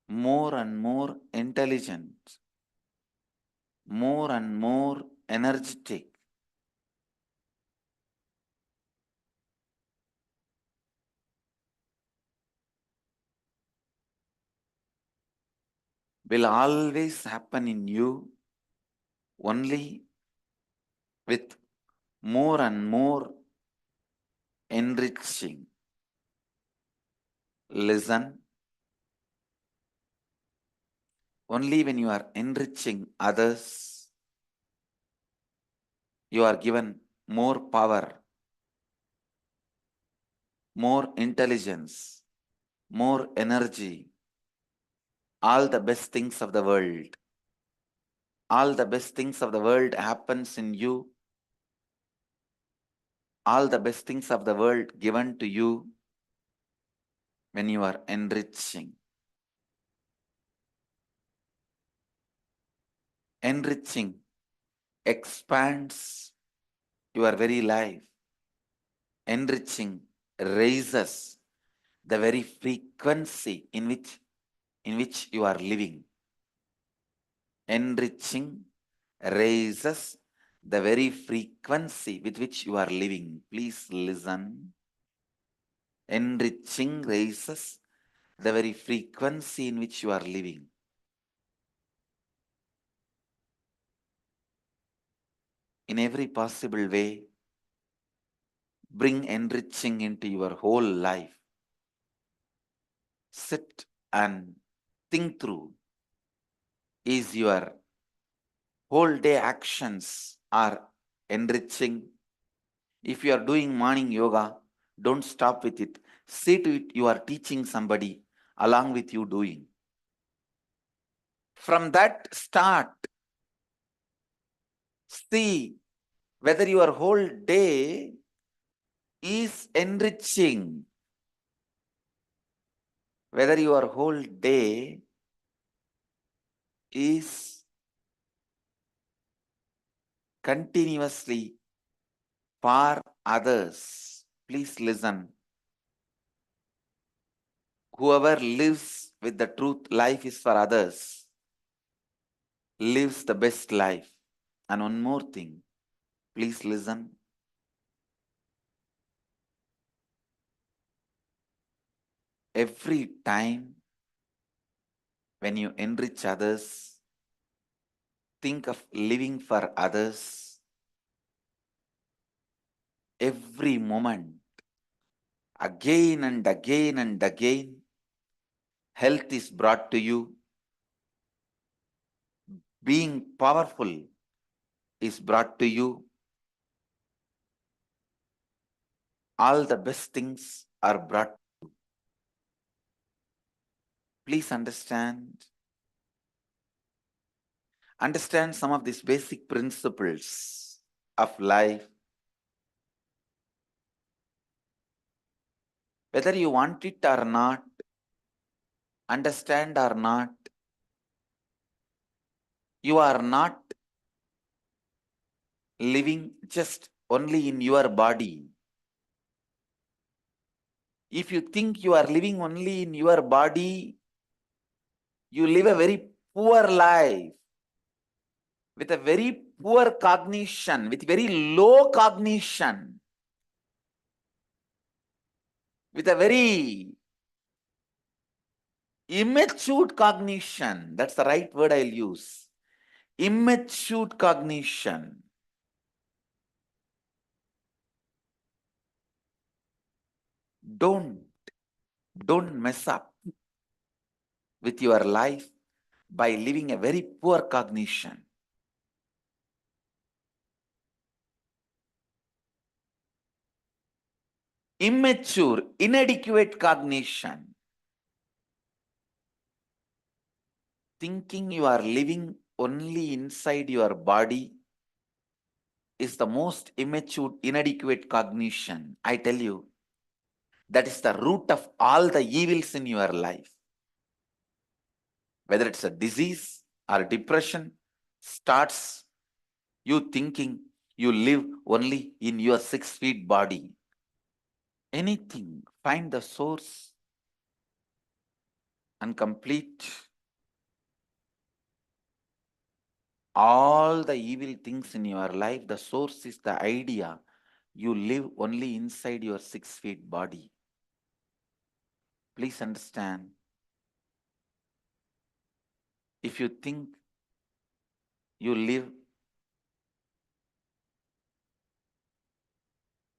more and more intelligent, more and more energetic. Will always happen in you only with more and more enriching. Listen. Only when you are enriching others, you are given more power, more intelligence, more energy, all the best things of the world. All the best things of the world happens in you. All the best things of the world given to you when you are enriching. Enriching expands your very life. Enriching raises the very frequency in which you are living. Enriching raises the very frequency with which you are living. Please listen. Enriching raises the very frequency in which you are living. In every possible way, bring enriching into your whole life. Sit and think through. Is your whole day actions are enriching? If you are doing morning yoga, don't stop with it. See to it you are teaching somebody along with you doing. From that start, see whether your whole day is enriching, whether your whole day is continuously for others. Please listen. Whoever lives with the truth, life is for others, lives the best life. And one more thing, please listen. Every time when you enrich others, think of living for others. Every moment, again and again and again, health is brought to you. Being powerful is brought to you. All the best things are brought. Please understand. Understand some of these basic principles of life. Whether you want it or not, understand or not, you are not living just only in your body. If you think you are living only in your body, you live a very poor life with a very poor cognition, with very low cognition, with a very immature cognition. That's the right word I'll use. Immature cognition. Don't mess up. with your life by living a very poor cognition. Immature, inadequate cognition. Thinking you are living only inside your body is the most immature, inadequate cognition. I tell you, that is the root of all the evils in your life. Whether it's a disease or depression, starts you thinking you live only in your 6 feet body. Anything, find the source and complete all the evil things in your life. The source is the idea you live only inside your 6 feet body. Please understand. If you think you live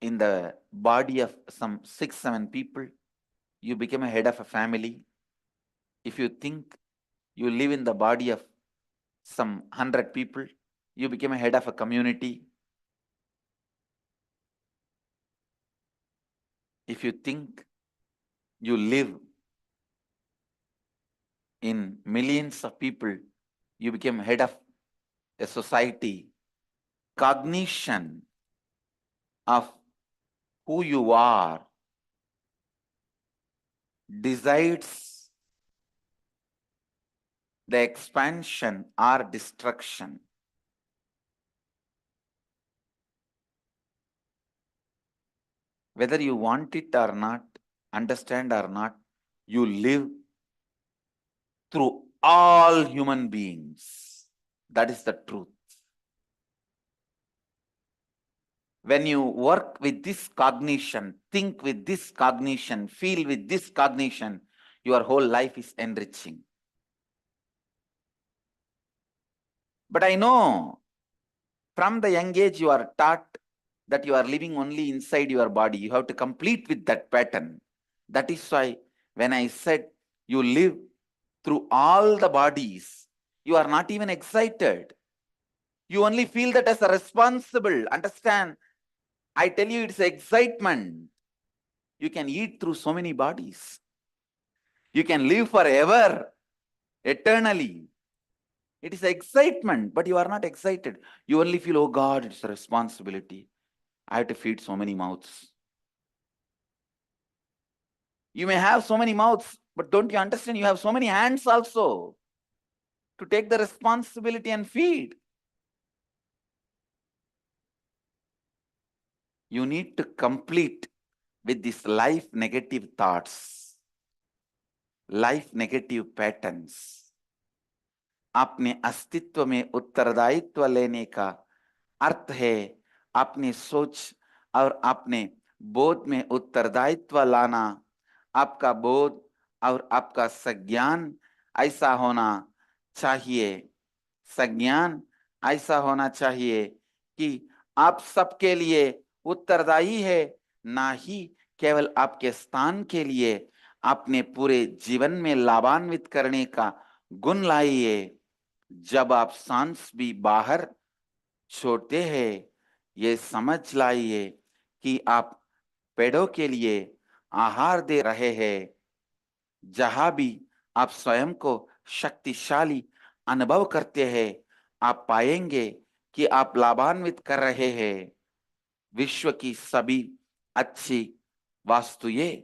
in the body of some 6, 7 people, you become a head of a family. If you think you live in the body of some 100 people, you become a head of a community. If you think you live in millions of people, you become head of a society. Cognition of who you are decides the expansion or destruction. Whether you want it or not, understand or not, you live through all human beings. That is the truth. When you work with this cognition, think with this cognition, feel with this cognition, your whole life is enriching. But I know from the young age you are taught that you are living only inside your body. You have to complete with that pattern. That is why when I said you live through all the bodies, you are not even excited. You only feel that as a responsible. Understand? I tell you, it's excitement. You can eat through so many bodies. You can live forever, eternally. It is excitement, but you are not excited. You only feel, oh God, it's a responsibility. I have to feed so many mouths. You may have so many mouths, but don't you understand? You have so many hands also to take the responsibility and feed. You need to complete with these life negative thoughts, life negative patterns. अपने अस्तित्व में उत्तरदायित्व लेने का अर्थ है अपनी सोच और अपने बोध में उत्तरदायित्व लाना। आपका बोध और आपका संज्ञान ऐसा होना चाहिए, संज्ञान ऐसा होना चाहिए कि आप सबके लिए उत्तरदायी है, ना ही केवल आपके स्थान के लिए। अपने पूरे जीवन में लाभान्वित करने का गुण लाइए। जब आप सांस भी बाहर छोड़ते हैं, ये समझ लाइए कि आप पेड़ों के लिए आहार दे रहे हैं। जहां भी आप स्वयं को शक्तिशाली अनुभव करते हैं, आप पाएंगे कि आप लाभान्वित कर रहे हैं। विश्व की सभी अच्छी वस्तुएं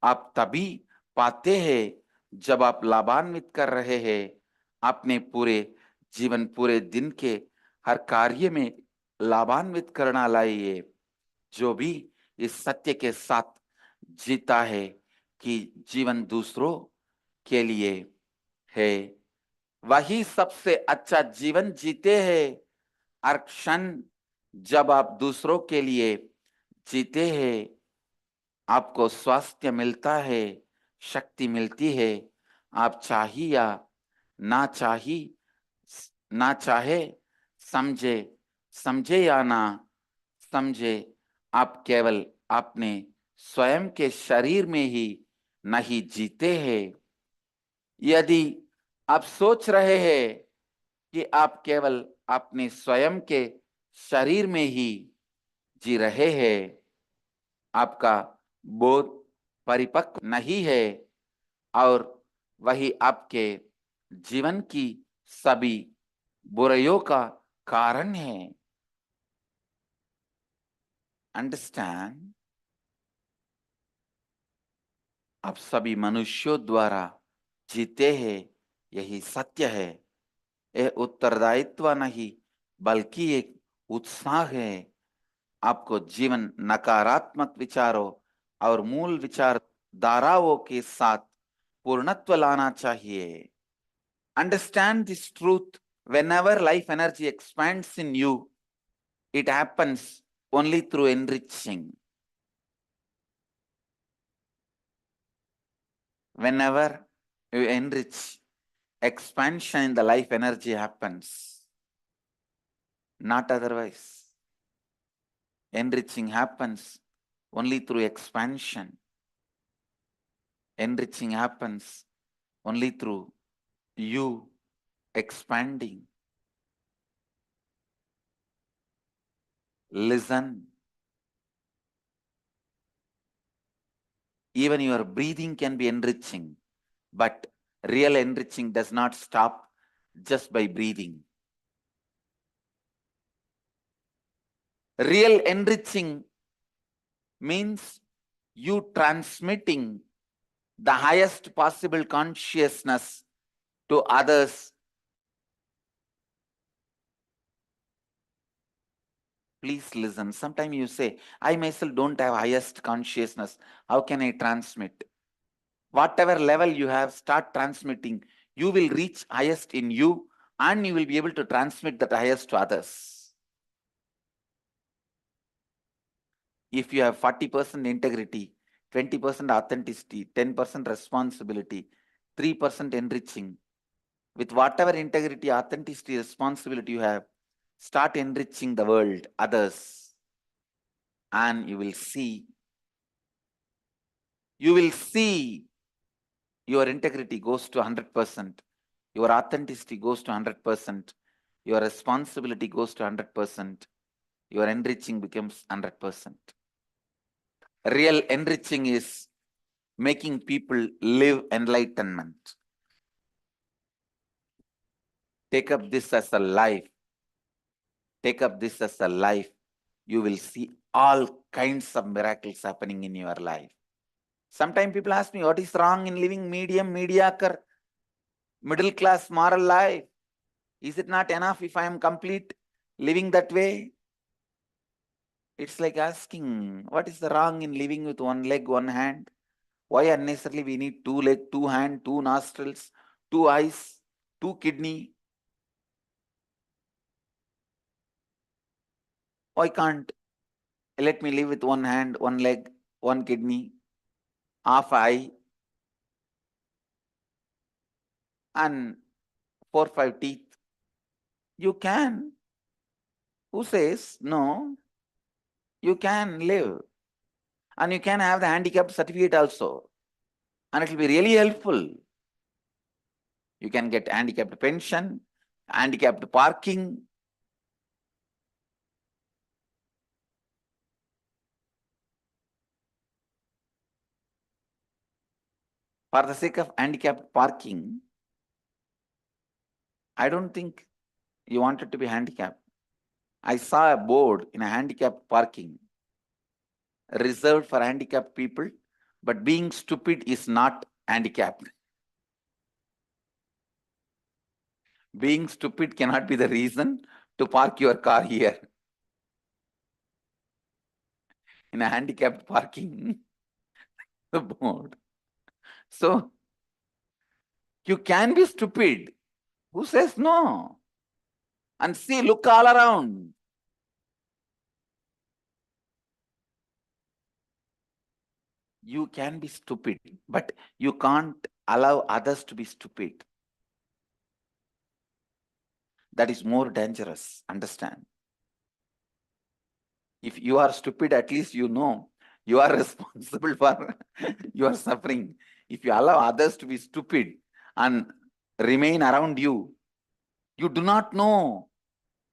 आप तभी पाते हैं जब आप लाभान्वित कर रहे हैं। अपने पूरे जीवन, पूरे दिन के हर कार्य में लाभान्वित करना लाइए। जो भी इस सत्य के साथ जीता है कि जीवन दूसरों के लिए है, वही सबसे अच्छा जीवन जीते हैं। हर क्षण जब आप दूसरों के लिए जीते हैं, आपको स्वास्थ्य मिलता है, शक्ति मिलती है। आप चाहिए या ना चाहे, समझे या ना समझे, आप केवल अपने स्वयं के शरीर में ही नहीं जीते हैं, यदि आप सोच रहे हैं कि आप केवल अपने स्वयं के शरीर में ही जी रहे हैं, आपका बोध परिपक्व नहीं है और वही आपके जीवन की सभी बुराइयों का कारण है। अंडरस्टैंड? आप सभी मनुष्यों द्वारा जीते हैं, यही सत्य है। यह उत्तरदायित्व नहीं बल्कि एक उत्साह है। आपको जीवन नकारात्मक विचारों और मूल विचारधाराओं के साथ पूर्णत्व लाना चाहिए। Understand this truth. Whenever life energy expands in you, it happens only through enriching. Whenever you enrich, expansion in the life energy happens, not otherwise. Enriching happens only through expansion. Enriching happens only through you expanding. Listen. Even your breathing can be enriching, but real enriching does not stop just by breathing. Real enriching means you transmitting the highest possible consciousness to others. Please listen. Sometimes you say, I myself don't have highest consciousness. How can I transmit? Whatever level you have, start transmitting. You will reach highest in you and you will be able to transmit that highest to others. If you have 40% integrity, 20% authenticity, 10% responsibility, 3% enriching, with whatever integrity, authenticity, responsibility you have, start enriching the world, others, and you will see your integrity goes to 100%, your authenticity goes to 100%, your responsibility goes to 100%, your enriching becomes 100%. Real enriching is making people live enlightenment. Take up this as a life. Take up this as a life. You will see all kinds of miracles happening in your life. Sometimes people ask me, what is wrong in living mediocre, middle class moral life? Is it not enough if I am complete living that way? It's like asking, what is the wrong in living with one leg, one hand? Why unnecessarily we need 2 legs, 2 hands, 2 nostrils, 2 eyes, 2 kidney? Why can't let me live with 1 hand, 1 leg, 1 kidney, half eye, and 4, 5 teeth? You can. Who says no? You can live. And you can have the handicapped certificate also. And it will be really helpful. You can get handicapped pension, handicapped parking. For the sake of handicapped parking, I don't think you wanted to be handicapped. I saw a board in a handicapped parking reserved for handicapped people, but being stupid is not handicapped. Being stupid cannot be the reason to park your car here. In a handicapped parking, the board. So, you can be stupid. Who says no? And see, look all around. You can be stupid, but you can't allow others to be stupid. That is more dangerous, understand? If you are stupid, at least you know you are responsible for your suffering. If you allow others to be stupid, and remain around you, you do not know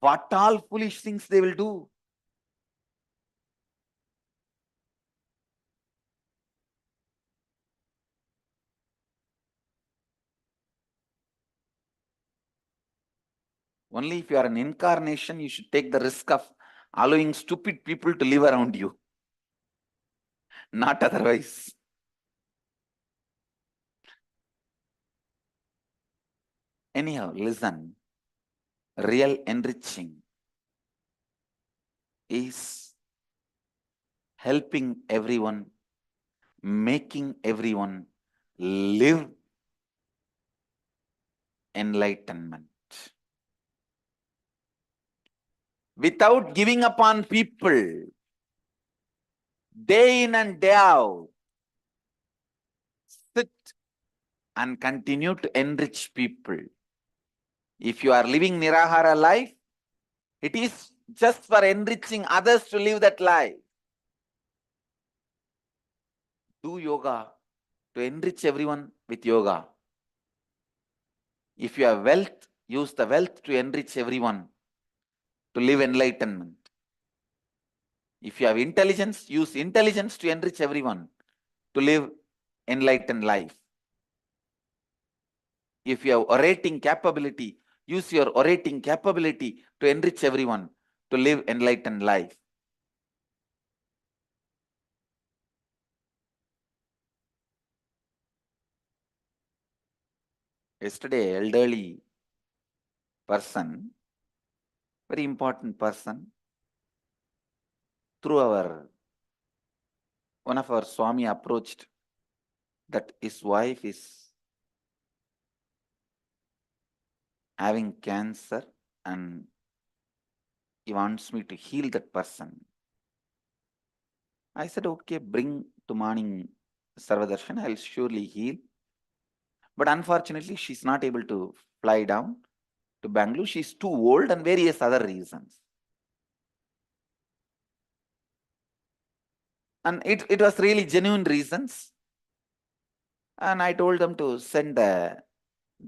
what all foolish things they will do. Only if you are an incarnation, you should take the risk of allowing stupid people to live around you. Not otherwise. Anyhow, listen. Real enriching is helping everyone, making everyone live enlightenment. Without giving up on people, day in and day out, sit and continue to enrich people. If you are living Nirahara life, it is just for enriching others to live that life. Do yoga to enrich everyone with yoga. If you have wealth, use the wealth to enrich everyone to live enlightenment. If you have intelligence, use intelligence to enrich everyone to live enlightened life. If you have orating capability, use your orating capability to enrich everyone to live enlightened life. Yesterday, elderly person, very important person, through one of our Swami approached that his wife is having cancer and he wants me to heal that person. I said, okay, bring to morning Sarvadarshan, I'll surely heal. But unfortunately, she's not able to fly down to Bangalore. She's too old and various other reasons. And it was really genuine reasons. And I told them to send the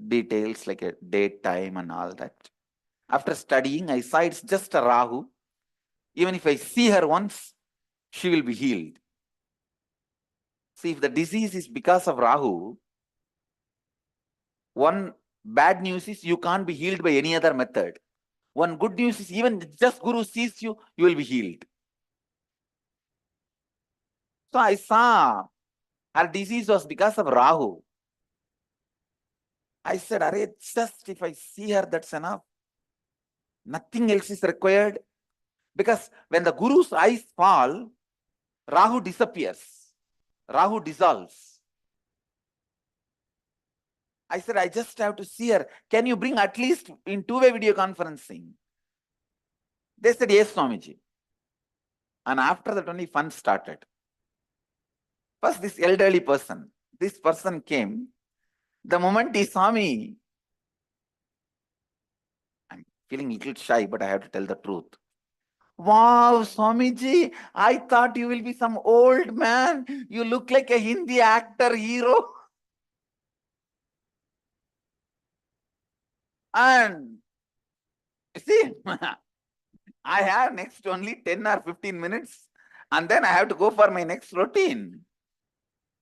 details like a date, time and all that. After studying, I saw it's just a Rahu. Even if I see her once, she will be healed. See, if the disease is because of Rahu, one bad news is you can't be healed by any other method. One good news is even just Guru sees you, you will be healed. So I saw her disease was because of Rahu. I said, Arey, just if I see her, that's enough. Nothing else is required. Because when the Guru's eyes fall, Rahu disappears. Rahu dissolves. I said, I just have to see her. Can you bring at least in two-way video conferencing? They said, yes, Swamiji. And after that only fun started. First, this elderly person. This person came. The moment he saw me, I'm feeling a little shy, but I have to tell the truth. Wow, Swamiji, I thought you will be some old man. You look like a Hindi actor hero. And you see, I have next only 10 or 15 minutes. And then I have to go for my next routine.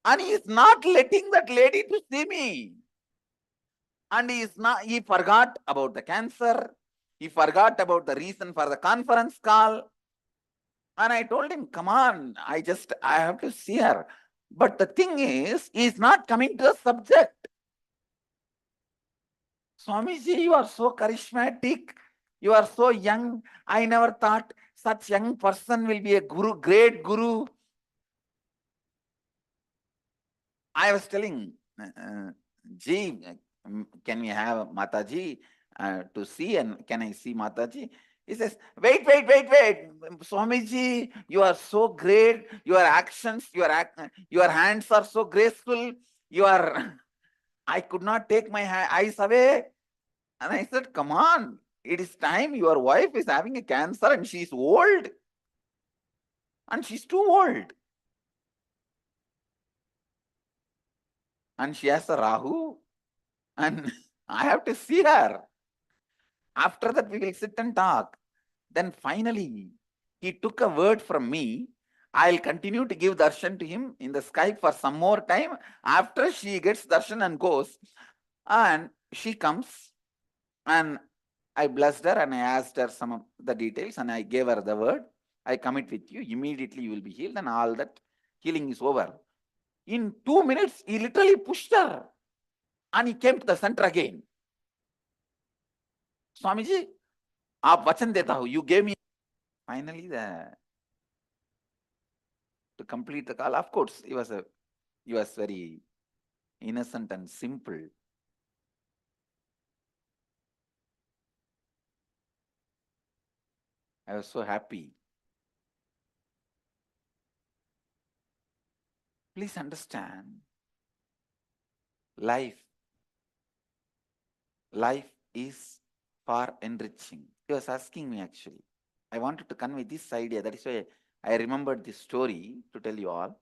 And he is not letting that lady to see me. And he forgot about the cancer. He forgot about the reason for the conference call. And I told him, come on, I have to see her. But the thing is, he is not coming to the subject. Swamiji, you are so charismatic. You are so young. I never thought such young person will be a guru, great guru. I was telling, Ji, can we have Mataji to see, and can I see Mataji? He says, wait. Swamiji, you are so great. Your actions, your hands are so graceful. I could not take my eyes away. And I said, come on, it is time. Your wife is having a cancer and she's old. And she's too old. And she has a Rahu. and I have to see her. After that, we will sit and talk. Then finally, he took a word from me. I'll continue to give darshan to him in the sky for some more time. After she gets darshan and goes, and she comes, and I blessed her and I asked her some of the details and I gave her the word. I commit with you, immediately you will be healed, and all that healing is over. In 2 minutes, he literally pushed her and he came to the center again. Swamiji, aap vachan deta ho, you gave me. Finally, to complete the call, of course, he was very innocent and simple. I was so happy. Please understand, life is for enriching. He was asking me actually. I wanted to convey this idea. That is why I remembered this story to tell you all.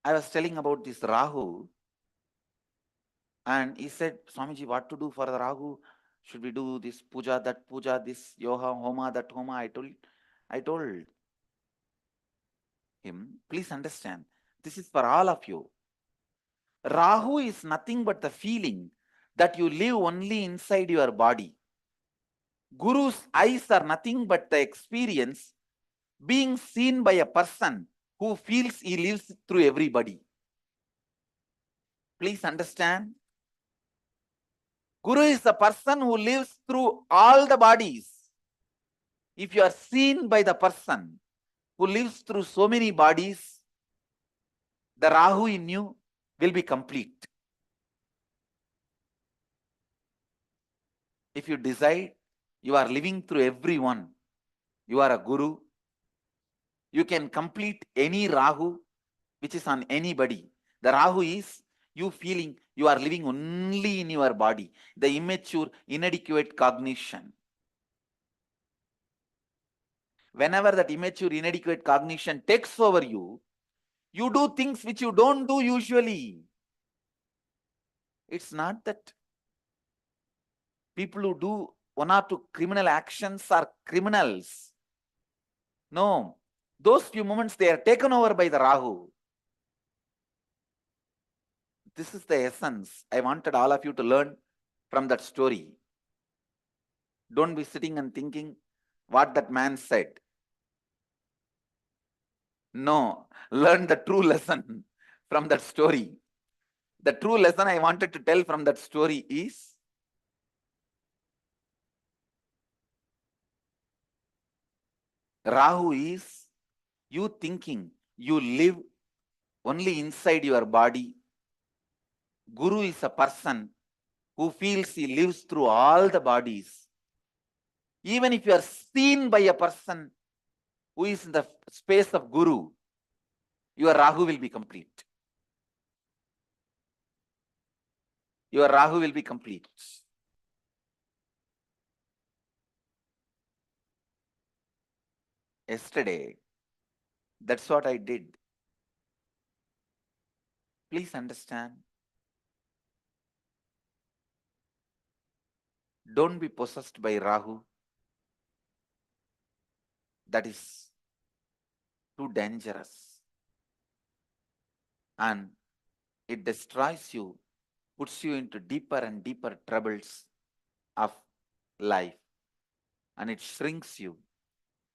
I was telling about this Rahu, and he said, Swamiji, what to do for the Rahu? Should we do this puja, that puja, this yoga, homa, that homa? I told him, please understand, this is for all of you. Rahu is nothing but the feeling that you live only inside your body. Guru's eyes are nothing but the experience being seen by a person who feels he lives through everybody. Please understand. Guru is the person who lives through all the bodies. If you are seen by the person who lives through so many bodies, the Rahu in you will be complete. If you decide you are living through everyone, you are a Guru, you can complete any Rahu which is on anybody. The Rahu is you feeling you are living only in your body, the immature, inadequate cognition. Whenever that immature, inadequate cognition takes over you, you do things which you don't do usually. It's not that people who do one or two criminal actions are criminals. No, those few moments they are taken over by the Rahu. This is the essence. I wanted all of you to learn from that story. Don't be sitting and thinking what that man said. No, learn the true lesson from that story. The true lesson I wanted to tell from that story is Rahu is you thinking you live only inside your body. Guru is a person who feels he lives through all the bodies. Even if you are seen by a person who is in the space of Guru, your Rahu will be complete. Your Rahu will be complete. Yesterday, that's what I did. Please understand. Don't be possessed by Rahu. That is too dangerous. And it destroys you, puts you into deeper and deeper troubles of life. And it shrinks you.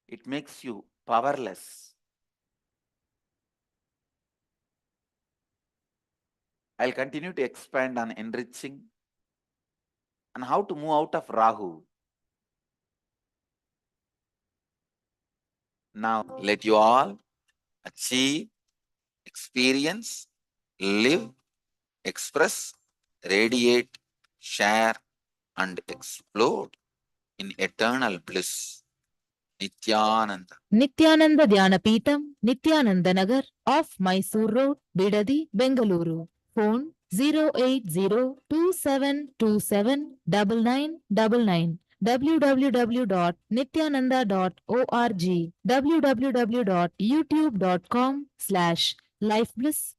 It makes you powerless. I'll continue to expand on enriching and how to move out of Rahu. Now, let you all achieve, experience, live, express, radiate, share, and explode in eternal bliss. Nithyananda. Nithyananda Dhyanapītam, Nithyananda Nagar, off Mysore Road, Bidadi, Bengaluru. Phone 08027279999. www.nithyananda.org. www.youtube.com/lifebliss.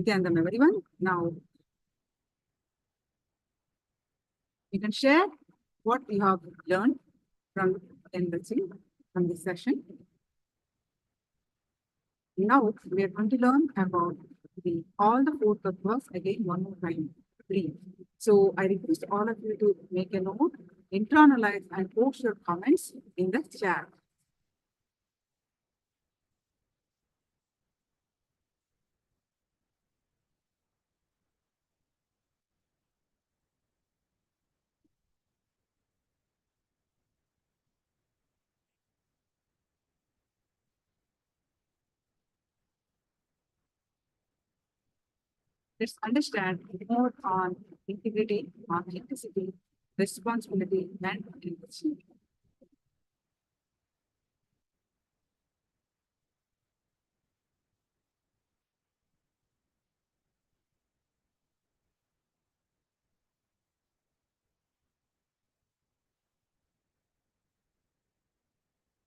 Nithyananda, everyone. Now, you can share what you have learned from from this session. Now, we are going to learn about all the four tattvas again one more time. Breathe. So, I request all of you to make a note, internalize, and post your comments in the chat. Let's understand more on integrity, authenticity, responsibility, and empathy.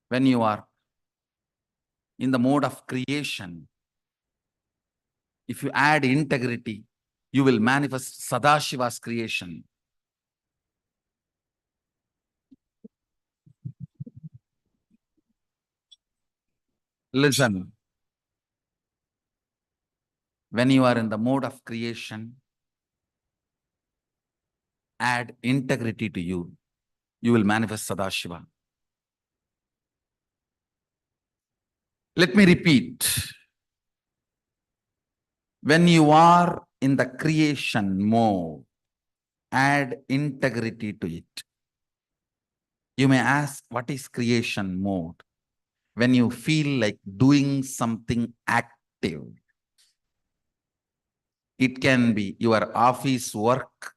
When you are in the mode of creation, if you add integrity, you will manifest Sadashiva's creation. Listen. When you are in the mode of creation, add integrity to you, you will manifest Sadashiva. Let me repeat. When you are in the creation mode, add integrity to it. You may ask, what is creation mode? When you feel like doing something active. It can be your office work.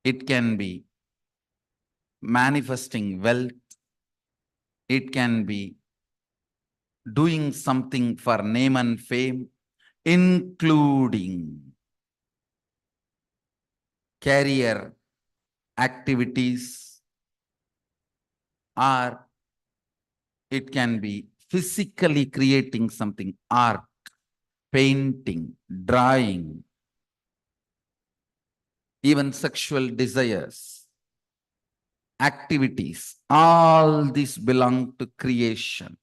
It can be manifesting wealth. It can be doing something for name and fame, including career activities, or it can be physically creating something, art, painting, drawing, even sexual desires, activities. All these belong to creation.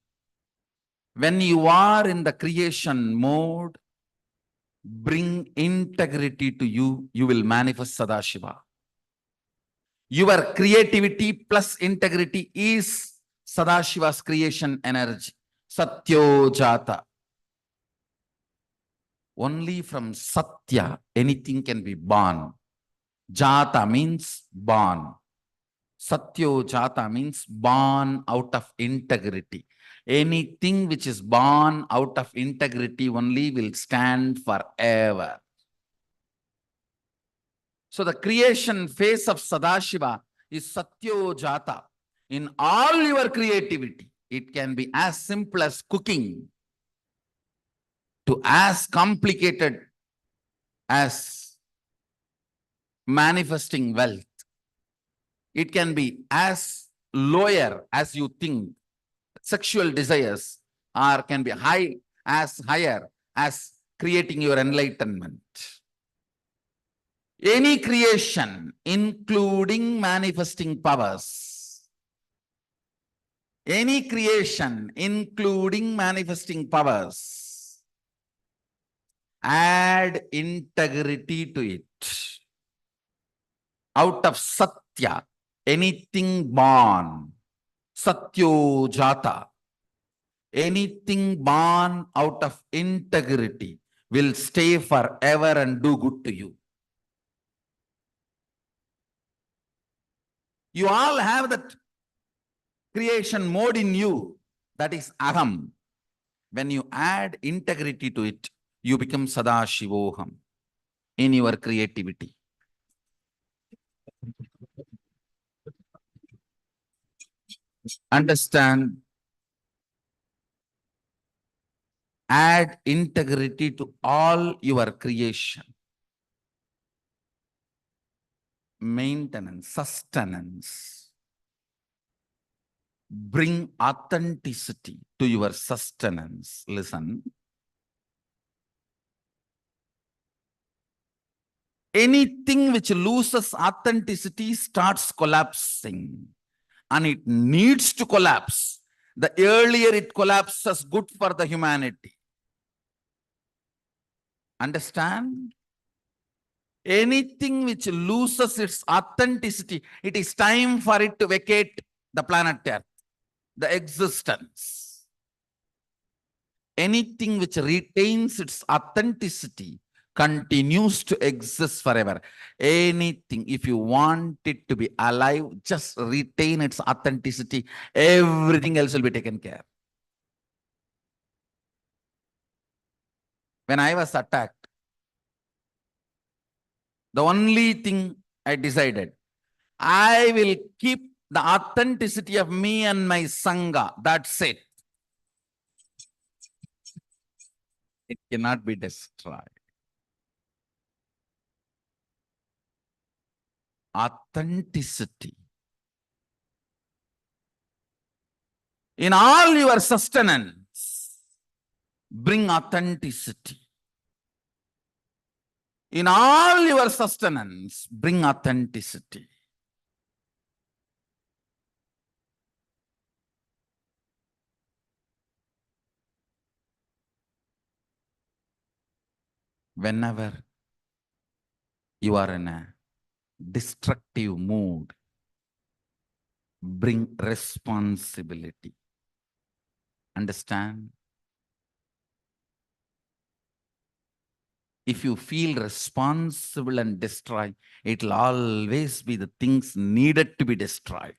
When you are in the creation mode, bring integrity to you, you will manifest Sadashiva. Your creativity plus integrity is Sadashiva's creation energy. Satyo Jata. Only from Satya, anything can be born. Jata means born. Satyo Jata means born out of integrity. Anything which is born out of integrity only will stand forever. So the creation phase of Sadashiva is Satyo Jata. In all your creativity, it can be as simple as cooking to as complicated as manifesting wealth. It can be as lower as you think, sexual desires, or can be higher as creating your enlightenment. Any creation, including manifesting powers, any creation, including manifesting powers, add integrity to it. Out of Satya, anything born, Satyo Jata, anything born out of integrity will stay forever and do good to you. You all have that creation mode in you, that is Aham. When you add integrity to it, you become Sadashivoham in your creativity. Understand? Add integrity to all your creation. Maintenance, sustenance. Bring authenticity to your sustenance. Listen. Anything which loses authenticity starts collapsing, and it needs to collapse. The earlier it collapses, good for the humanity. Understand? Anything which loses its authenticity, it is time for it to vacate the planet Earth, the existence. Anything which retains its authenticity continues to exist forever. Anything, if you want it to be alive, just retain its authenticity. Everything else will be taken care. When I was attacked, the only thing I decided, I will keep the authenticity of me and my Sangha. That's it. It cannot be destroyed. Authenticity. In all your sustenance, bring authenticity. In all your sustenance, bring authenticity. Whenever you are in a destructive mood, bring responsibility. Understand? If you feel responsible and destroy, it will always be the things needed to be destroyed.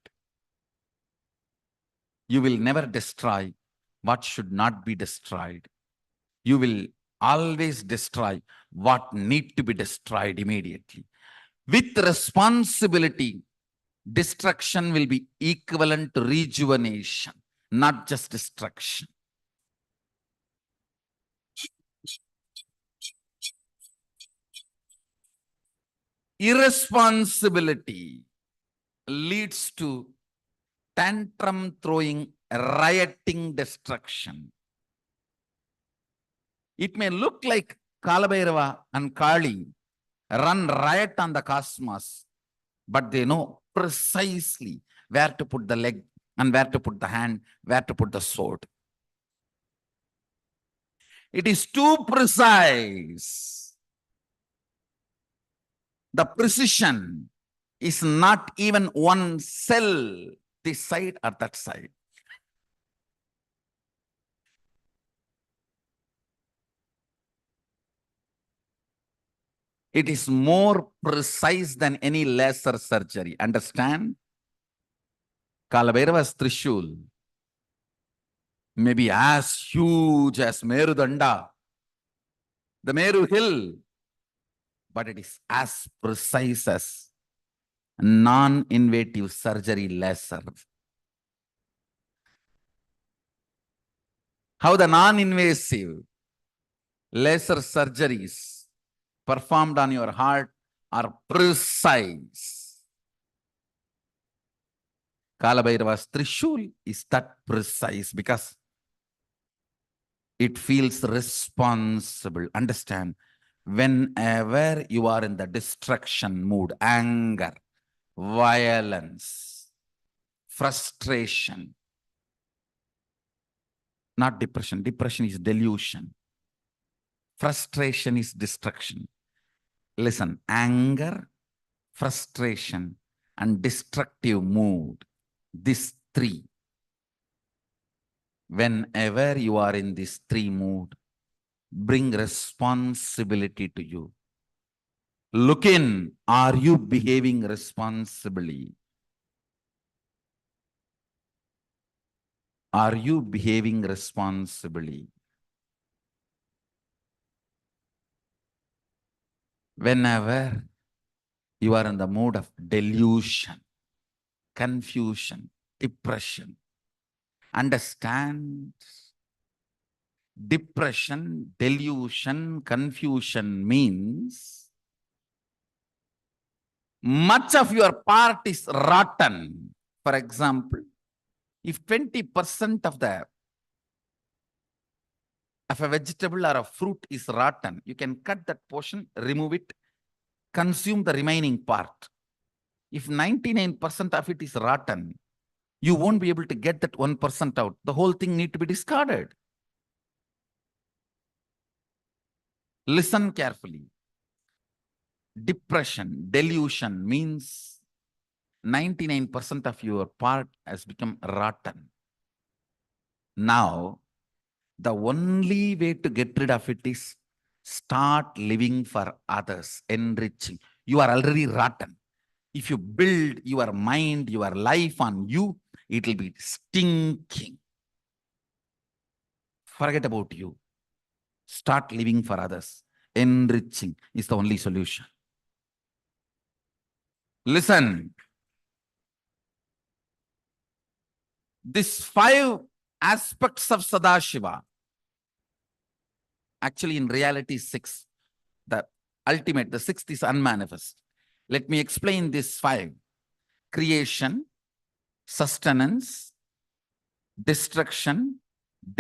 You will never destroy what should not be destroyed. You will always destroy what need to be destroyed immediately. With responsibility, destruction will be equivalent to rejuvenation, not just destruction. Irresponsibility leads to tantrum throwing, rioting, destruction. It may look like Kalabhairava and Kali run riot on the cosmos, but they know precisely where to put the leg and where to put the hand, where to put the sword. It is too precise. The precision is not even one cell, this side or that side. It is more precise than any laser surgery. Understand? Kalabhairava's Trishul may be as huge as Merudanda, the Meru hill, but it is as precise as non-invasive surgery laser. How the non-invasive laser surgeries performed on your heart are precise. Kalabhairava's Trishul is that precise because it feels responsible. Understand? Whenever you are in the destruction mood, anger, violence, frustration, not depression. Depression is delusion. Frustration is destruction. Listen, anger, frustration, and destructive mood, these three. Whenever you are in this three mood, bring responsibility to you. Look in, are you behaving responsibly? Are you behaving responsibly? Whenever you are in the mood of delusion, confusion, depression, understand, depression, delusion, confusion means much of your part is rotten. For example, if 20% of a vegetable or a fruit is rotten, you can cut that portion, remove it, consume the remaining part. If 99% of it is rotten, you won't be able to get that 1% out. The whole thing needs to be discarded. Listen carefully. Depression, delusion means 99% of your part has become rotten. Now, the only way to get rid of it is start living for others, enriching. You are already rotten. If you build your mind, your life on you, it will be stinking. Forget about you. Start living for others. Enriching is the only solution. Listen. These 5 aspects of Sadashiva, actually in reality 6. The ultimate, the 6th is unmanifest. Let me explain these 5. Creation, sustenance, destruction,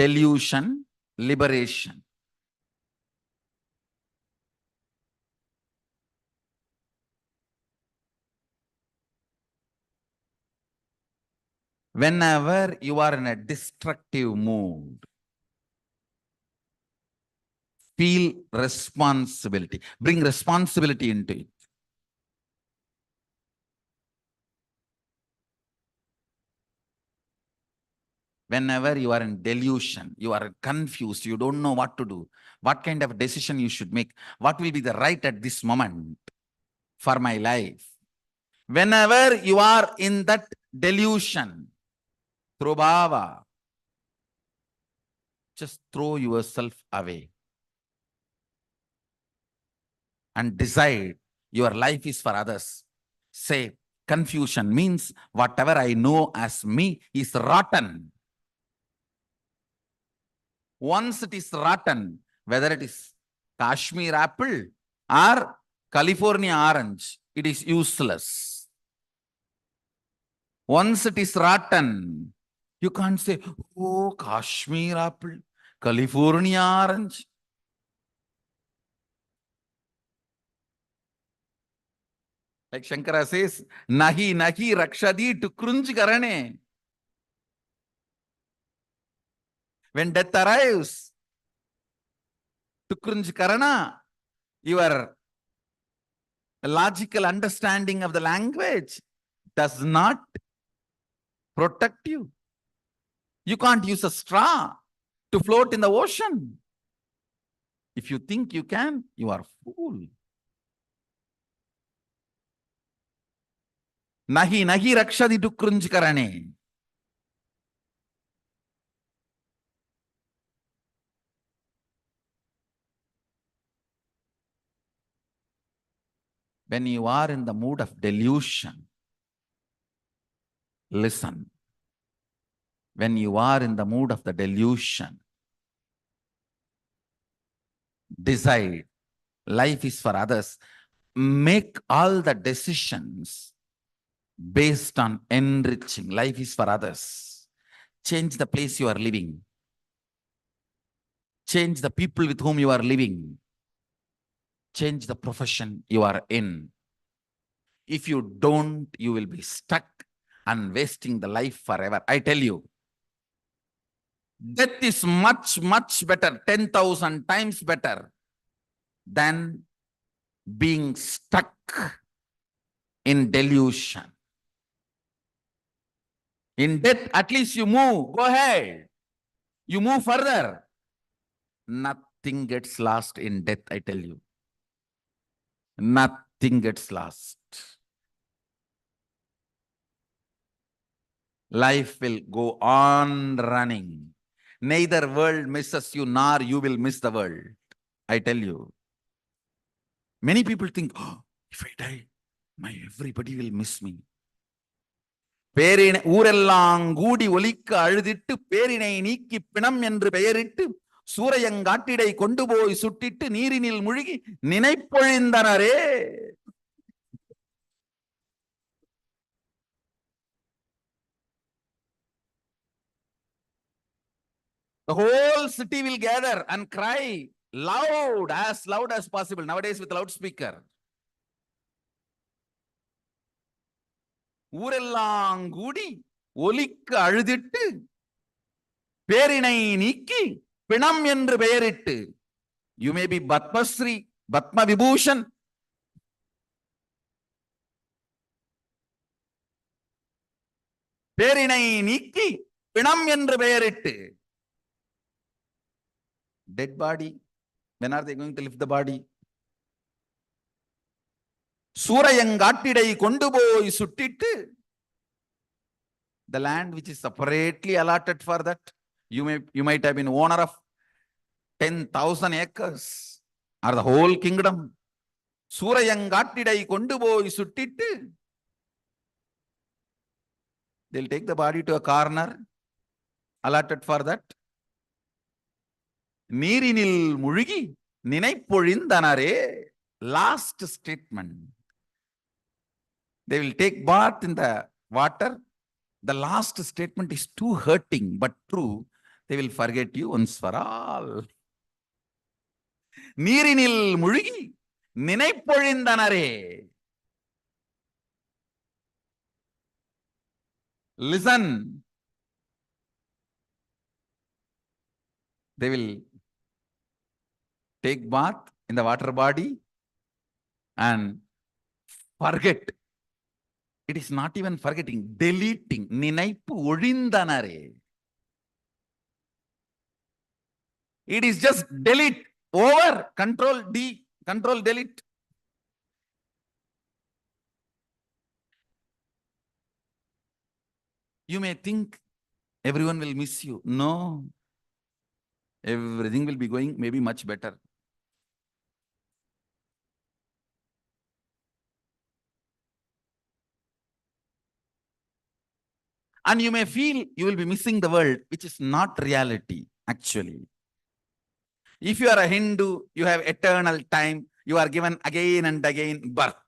delusion, liberation. Whenever you are in a destructive mood, feel responsibility. Bring responsibility into it. Whenever you are in delusion, you are confused, you don't know what to do, what kind of decision you should make, what will be the right at this moment for my life. Whenever you are in that delusion, Trobhava, just throw yourself away and decide your life is for others. Say, confusion means whatever I know as me is rotten. Once it is rotten, whether it is Kashmir apple or California orange, it is useless. Once it is rotten, you can't say, oh, Kashmir apple, California orange. Like Shankara says, nahi nahi rakshadi to krunj karane. When death arrives, to krunj karana, your logical understanding of the language does not protect you. You can't use a straw to float in the ocean. If you think you can, you are a fool. Nahi nahi rakshadi to krunj karane. When you are in the mood of delusion, listen. When you are in the mood of the delusion, decide life is for others. Make all the decisions based on enriching. Life is for others. Change the place you are living. Change the people with whom you are living. Change the profession you are in. If you don't, you will be stuck and wasting the life forever. I tell you, death is much, much better, 10,000 times better than being stuck in delusion. In death, at least you move. Go ahead. You move further. Nothing gets lost in death, I tell you. Nothing gets lost. Life will go on running. Neither world misses you, nor you will miss the world. I tell you. Many people think, oh, if I die, everybody will miss me. ஊரெல்லாம் கூடி ஒலிக்க அழுதிட்டு பேரினை நீக்கி பிணம் என்று பெயரிட்டு சூரையங்காட்டிடை கொண்டு போய் சுட்டிட்டு நீரினில் முழுகி நினைப்பொழிந்தனரே. The whole city will gather and cry loud as possible. Nowadays with loudspeaker. ஊரெல்லாம் கூடி ஒலிக்கு அழுதிட்டு பேரினை நீக்கி பிணம் என்று பெயரிட்டு. You may be Padmasri, Padma Vibhushan. பேரினை நீக்கி பிணம் என்று பெயரிட்டு. Dead body. When are they going to lift the body? சூரையங்காட்டிடை கொண்டு போய் சுட்டிட்டு. The land which is separately allotted for that. You might have been owner of 10,000 acres or the whole kingdom. சூரையங்காட்டிடை கொண்டு போய் சுட்டிட்டு. They'll take the body to a corner allotted for that. நீரினில் முழுகி நினைப்பொழிந்தனரே. Last statement. They will take bath in the water. The last statement is too hurting but true. They will forget you once for all. நீரினில் முழுகி நினைப்பொழிந்தனரே. Listen. They will take bath in the water body and forget. It is not even forgetting, deleting. நினைப்பு ஒழிந்தனரே. It is just delete. Over. Control D. Control delete. You may think everyone will miss you. No. Everything will be going maybe much better. And you may feel you will be missing the world, which is not reality, actually. If you are a Hindu, you have eternal time. You are given again and again birth.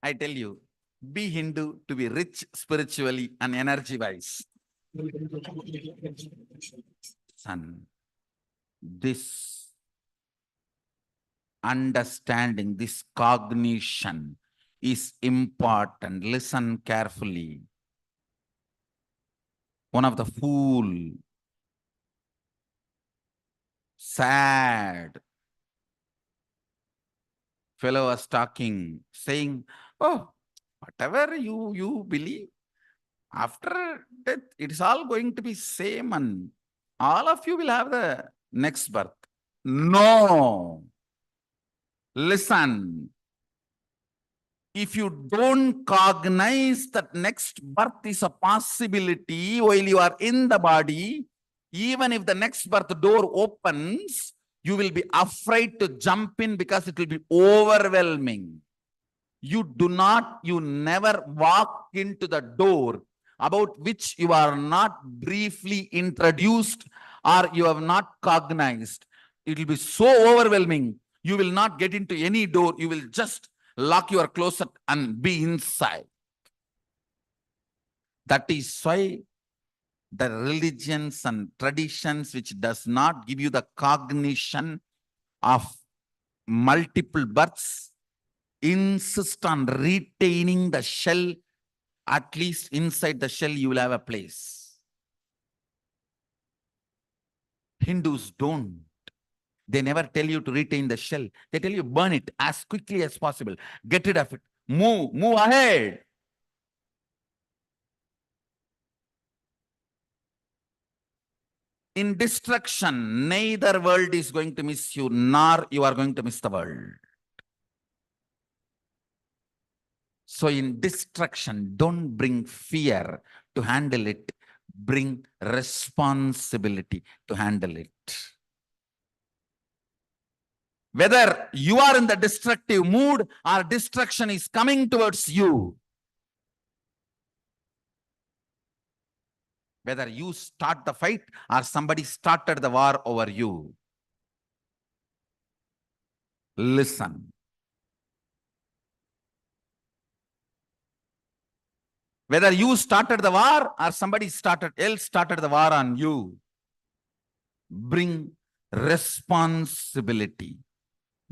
I tell you, be Hindu to be rich spiritually and energy-wise. Son, this understanding, this cognition is important. Listen carefully. One of the fool, sad fellow was talking, saying, oh, whatever you believe, after death, it is all going to be same and all of you will have the next birth. No. Listen. If you don't cognize that next birth is a possibility while you are in the body, even if the next birth door opens, you will be afraid to jump in because it will be overwhelming. You never walk into the door about which you are not briefly introduced or you have not cognized. It will be so overwhelming. You will not get into any door. You will just lock your closet and be inside. That is why the religions and traditions which does not give you the cognition of multiple births insist on retaining the shell. At least inside the shell you will have a place. Hindus don't. They never tell you to retain the shell. They tell you burn it as quickly as possible. Get rid of it. Move ahead. In destruction, neither world is going to miss you, nor you are going to miss the world. So in destruction, don't bring fear to handle it. Bring responsibility to handle it. Whether you are in the destructive mood or destruction is coming towards you, whether you start the fight or somebody started the war over you, listen. Whether you started the war or somebody else started the war on you, bring responsibility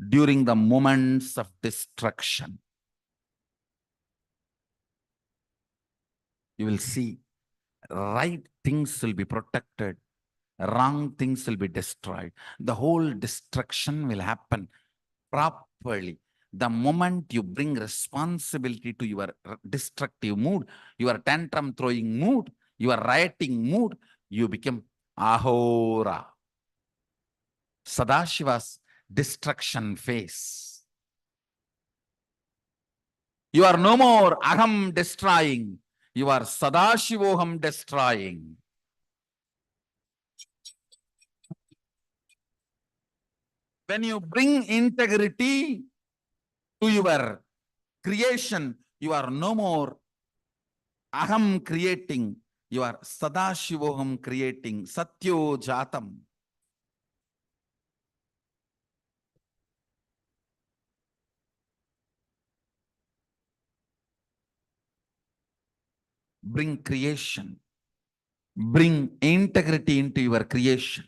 during the moments of destruction. You will see right things will be protected, wrong things will be destroyed. The whole destruction will happen properly. The moment you bring responsibility to your destructive mood, your tantrum throwing mood, your rioting mood, you become Ahora. Sadashiva's destruction phase. You are no more Aham destroying. You are Sadashivoham destroying. When you bring integrity to your creation, you are no more Aham creating. You are Sadashivoham creating. Satyo Jatam. Bring creation. Bring integrity into your creation.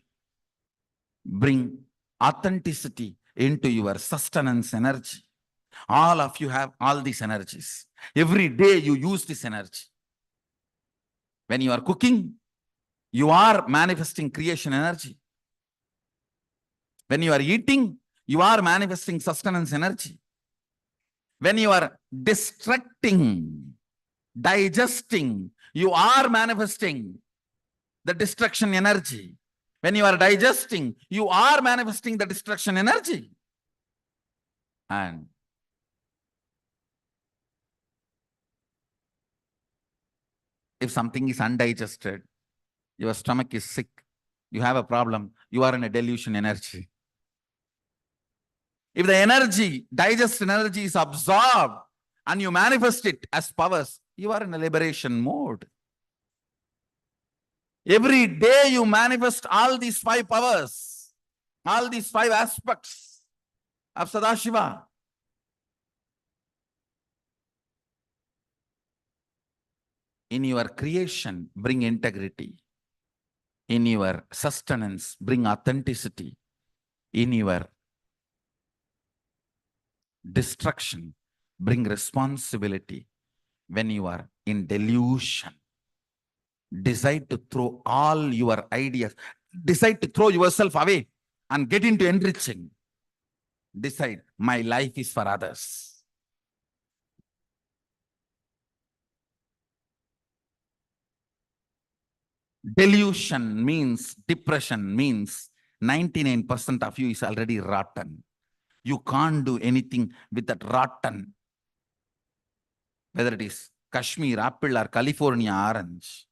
Bring authenticity into your sustenance energy. All of you have all these energies. Every day you use this energy. When you are cooking, you are manifesting creation energy. When you are eating, you are manifesting sustenance energy. When you are distracting, digesting, you are manifesting the destruction energy. When you are digesting, you are manifesting the destruction energy. And if something is undigested, your stomach is sick, you have a problem, you are in a delusion energy. If the energy, digested energy is absorbed and you manifest it as powers, you are in a liberation mode. Every day you manifest all these 5 powers, all these 5 aspects of Sadashiva. In your creation, bring integrity. In your sustenance, bring authenticity. In your destruction, bring responsibility. When you are in delusion, decide to throw all your ideas, decide to throw yourself away and get into enriching. Decide, my life is for others. Delusion means, depression means 99% of you is already rotten. You can't do anything with that rotten, whether it is Kashmir apple or California orange.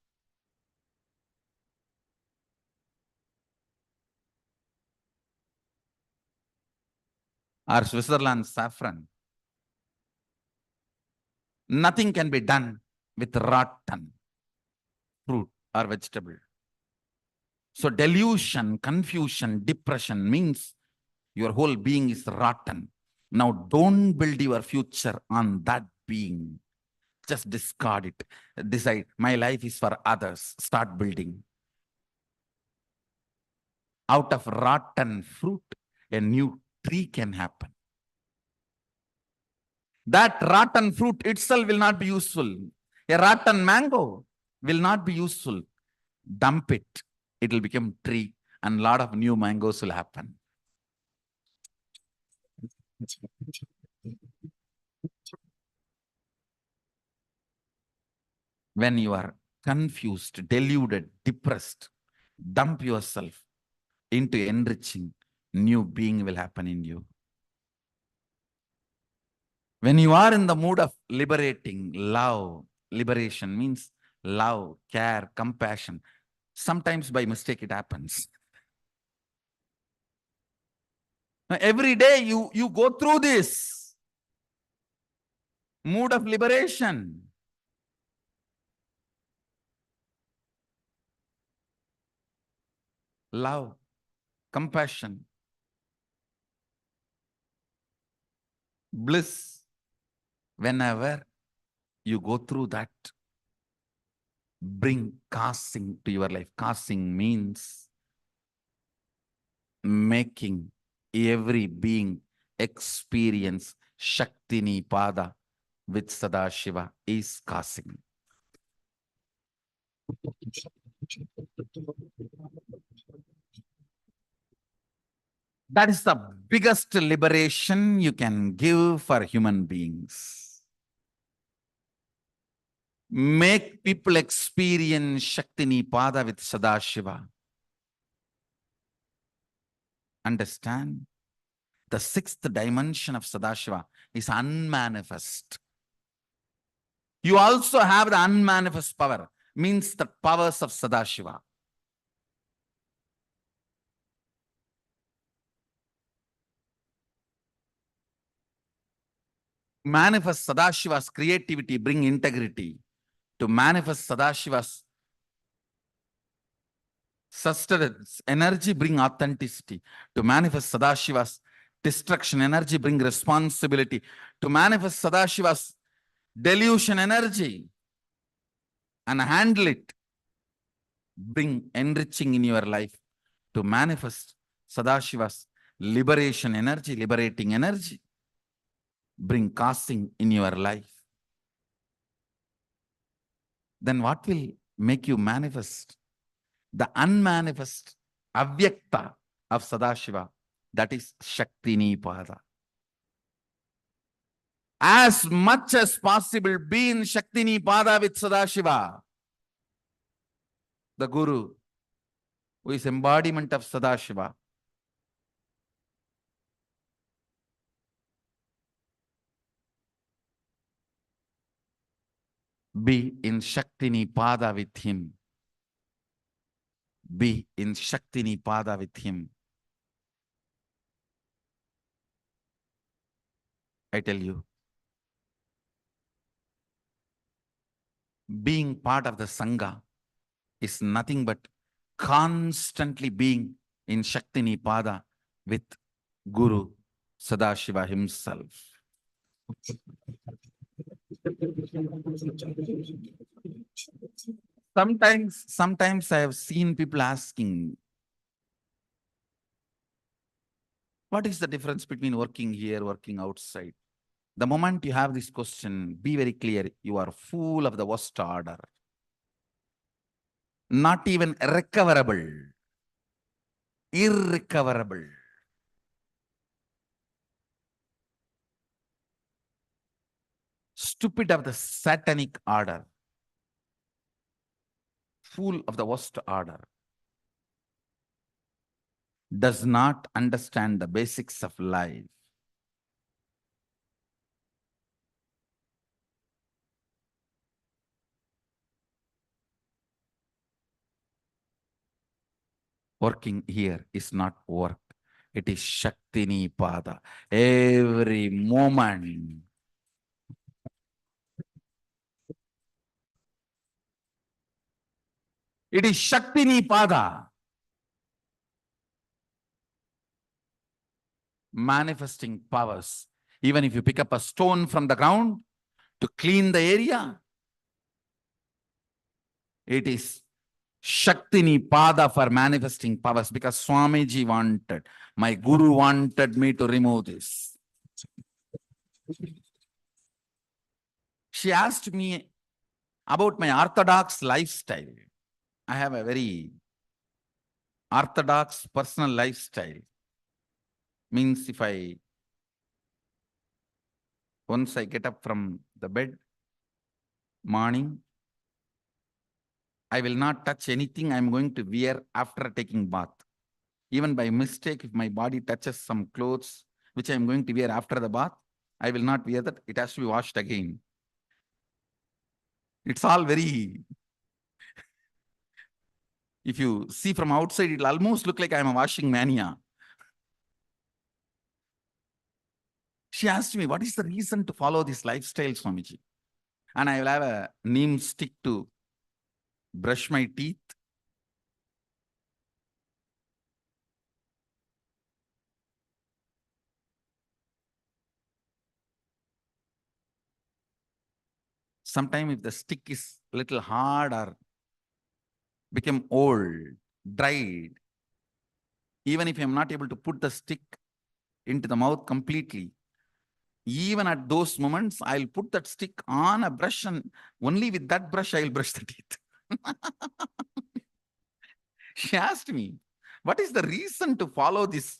Or Switzerland saffron. Nothing can be done with rotten fruit or vegetable. So delusion, confusion, depression means your whole being is rotten. Now don't build your future on that being. Just discard it. Decide, my life is for others. Start building. Out of rotten fruit, a new tree can happen. That rotten fruit itself will not be useful. A rotten mango will not be useful. Dump it. It will become tree and a lot of new mangoes will happen. When you are confused, deluded, depressed, dump yourself into enriching. New being will happen in you. When you are in the mood of liberating, love, liberation means love, care, compassion. Sometimes by mistake it happens. Now, every day you go through this mood of liberation. Love, compassion, bliss. Whenever you go through that, bring casting to your life. Casting means making every being experience Shakti Nipada with Sadashiva is causing. That is the biggest liberation you can give for human beings. Make people experience Shakti Nipada with Sadashiva. Understand? The sixth dimension of Sadashiva is unmanifest. You also have the unmanifest power, means the powers of Sadashiva. Manifest Sadashiva's creativity, bring integrity. To manifest Sadashiva's sustenance energy, bring authenticity. To manifest Sadashiva's destruction energy, bring responsibility. To manifest Sadashiva's delusion energy and handle it, bring enriching in your life. To manifest Sadashiva's liberation energy, liberating energy, bring casting in your life. Then what will make you manifest? The unmanifest avyakta of Sadashiva, that is Shakti Nipada. As much as possible, be in Shakti Nipada with Sadashiva. The Guru, who is embodiment of Sadashiva, be in Shakti Nipada with him. Be in Shakti Nipada with him. I tell you, being part of the Sangha is nothing but constantly being in Shakti Nipada with Guru Sadashiva himself. Sometimes I have seen people asking, what is the difference between working here, working outside? The moment you have this question, be very clear, you are full of the worst order. Not even recoverable. Irrecoverable. Stupid of the satanic order. Full of the worst order. Does not understand the basics of life. Working here is not work. It is Shakti Nipada. Every moment. It is Shakti Nipada. Manifesting powers. Even if you pick up a stone from the ground to clean the area, it is Shakti Nipada for manifesting powers, because Swamiji wanted, my Guru wanted me to remove this. She asked me about my orthodox lifestyle. I have a very orthodox personal lifestyle. Means once I get up from the bed, morning, I will not touch anything I am going to wear after taking bath. Even by mistake, if my body touches some clothes which I am going to wear after the bath, I will not wear that. It has to be washed again. It's all very... If you see from outside, it will almost look like I am a washing mania. She asked me, what is the reason to follow this lifestyle, Swamiji? And I will have a neem stick to brush my teeth. Sometimes if the stick is little hard or become old, dried, Even if I'm not able to put the stick into the mouth completely, even at those moments, I'll put that stick on a brush, and only with that brush, I'll brush the teeth. She asked me, what is the reason to follow this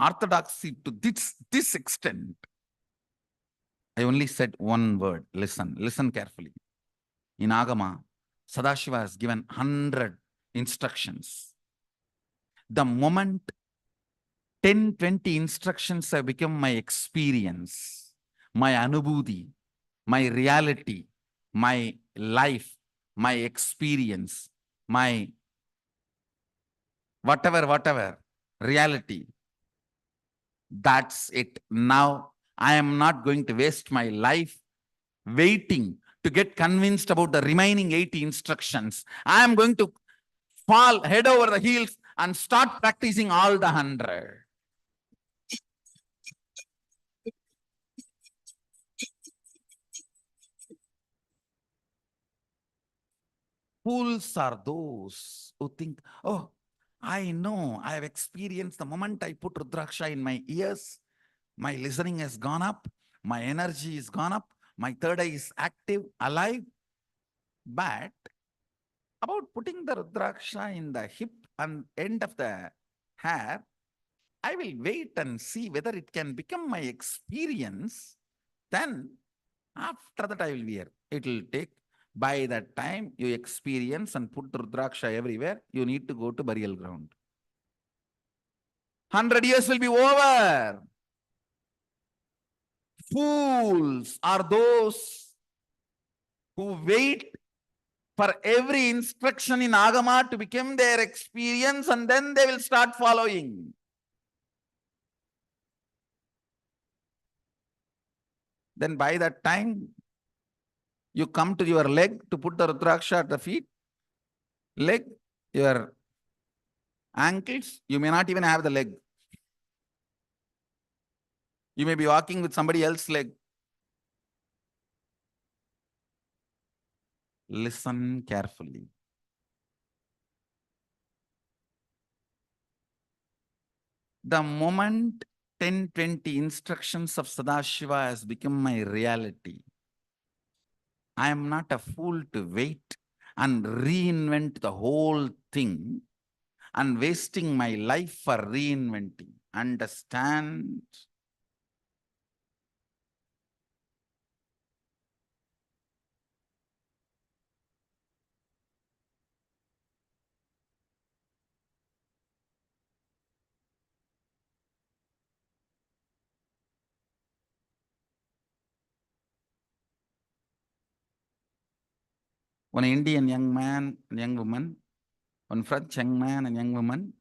orthodoxy to this extent? I only said one word, listen, listen carefully. In Agama, Sadashiva has given 100 instructions. The moment 10, 20 instructions have become my experience, my anubhuti, my reality, my life, my experience, my whatever, reality. That's it. Now, I am not going to waste my life waiting to get convinced about the remaining 80 instructions. I am going to fall head over the heels and start practicing all the 100. Fools are those who think, oh, I know, I have experienced the moment I put Rudraksha in my ears, my listening has gone up, my energy is gone up, my third eye is active, alive. But about putting the Rudraksha in the hip and end of the hair, I will wait and see whether it can become my experience. Then after that I will wear. It will take, by that time you experience and put Rudraksha everywhere, you need to go to burial ground. 100 years will be over. Fools are those who wait for every instruction in Agama to become their experience, and then they will start following. Then by that time, you come to your leg to put the Rudraksha at the feet, leg, your ankles, you may not even have the leg. You may be walking with somebody else's leg. Listen carefully. The moment 10, 20 instructions of Sadashiva has become my reality, I am not a fool to wait and reinvent the whole thing and wasting my life for reinventing. Understand? One Indian young man and young woman, one French young man and young woman,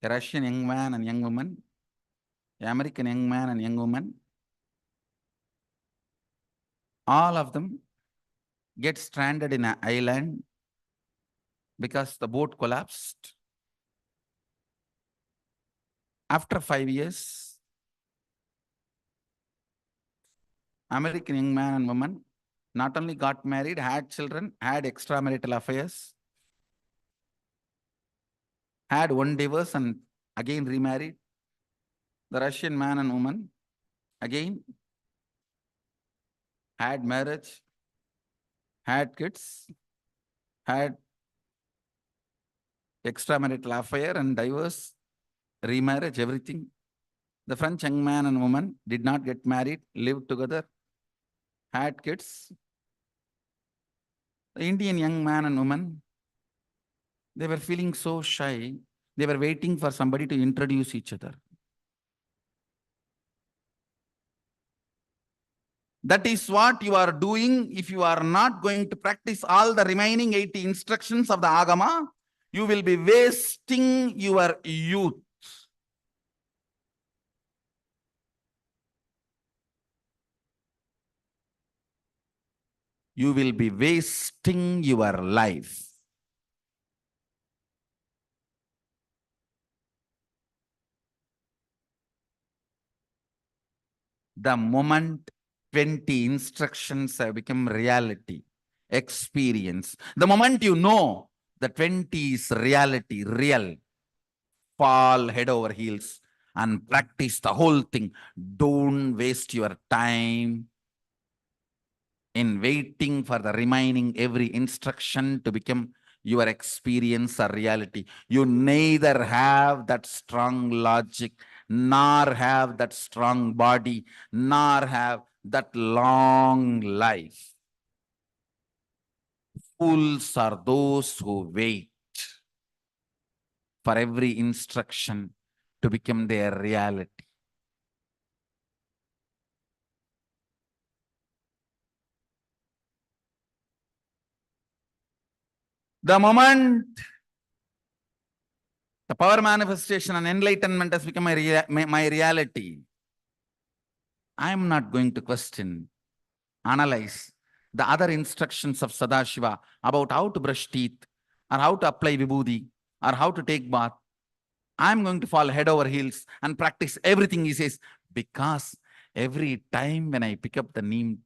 a Russian young man and young woman, an American young man and young woman, all of them get stranded in an island because the boat collapsed. After 5 years, American young man and woman not only got married, had children, had extramarital affairs, had one divorce and again remarried. The Russian man and woman again had marriage, had kids, had extramarital affair and divorce, remarriage, everything. The French young man and woman did not get married, lived together, had kids. The Indian young man and woman, they were feeling so shy. They were waiting for somebody to introduce each other. That is what you are doing if you are not going to practice all the remaining 80 instructions of the Agama. You will be wasting your youth. You will be wasting your life. The moment 20 instructions have become reality, experience, the moment you know the 20 is reality, real, fall head over heels and practice the whole thing. Don't waste your time in waiting for the remaining every instruction to become your experience or reality. You neither have that strong logic, nor have that strong body, nor have that long life. Fools are those who wait for every instruction to become their reality. The moment the power manifestation and enlightenment has become my reality, I am not going to question, analyze the other instructions of Sadashiva about how to brush teeth, or how to apply vibhuti, or how to take bath. I am going to fall head over heels and practice everything he says, because every time when I pick up the neem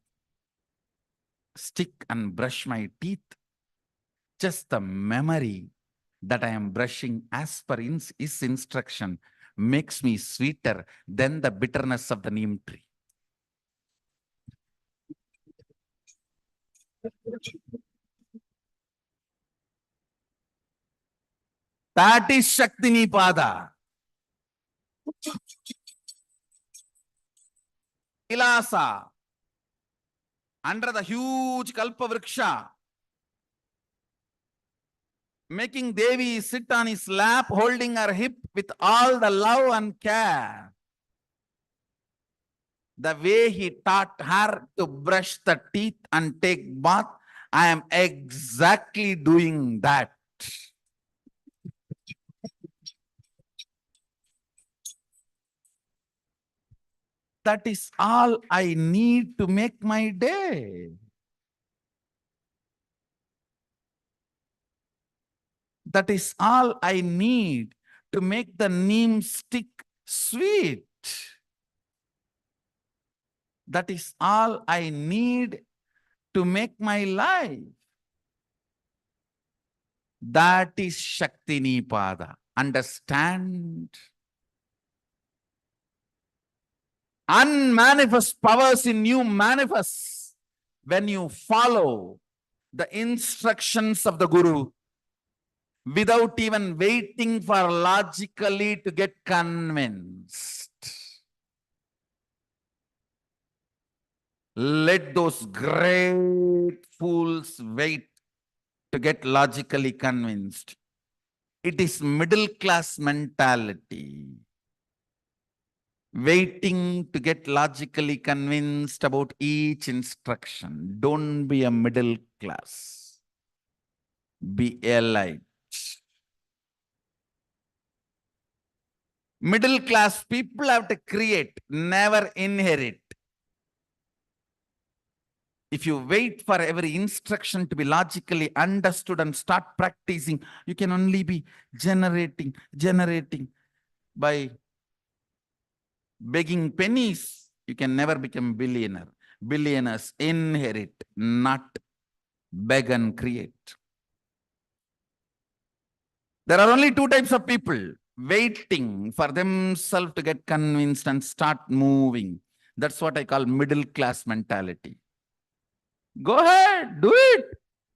stick and brush my teeth, just the memory that I am brushing as per his instruction makes me sweeter than the bitterness of the neem tree. That is Shakti Pada. KAILASA, under the huge Kalpa Vriksha, making Devi sit on his lap, holding her hip with all the love and care. The way he taught her to brush the teeth and take bath, I am exactly doing that. That is all I need to make my day. That is all I need to make the neem stick sweet. That is all I need to make my life. That is Shakti Nipada. Understand? Unmanifest powers in you manifest when you follow the instructions of the Guru without even waiting for logically to get convinced. Let those great fools wait to get logically convinced. It is middle class mentality. Waiting to get logically convinced about each instruction. Don't be a middle class. Be a light. Middle class people have to create, never inherit. If you wait for every instruction to be logically understood and start practicing, you can only be generating by begging pennies. You can never become billionaire. Billionaires inherit, not beg and create. There are only two types of people: waiting for themselves to get convinced and start moving. That's what I call middle class mentality. Go ahead, do it.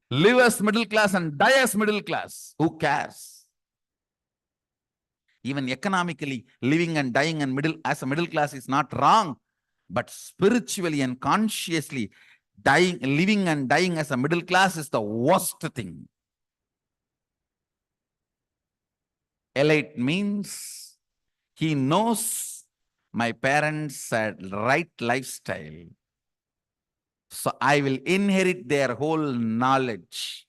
Live as middle class and die as middle class. Who cares? Even economically, living and dying and as a middle class is not wrong. But spiritually and consciously, living and dying as a middle class is the worst thing. Elite means he knows my parents had right lifestyle, so I will inherit their whole knowledge.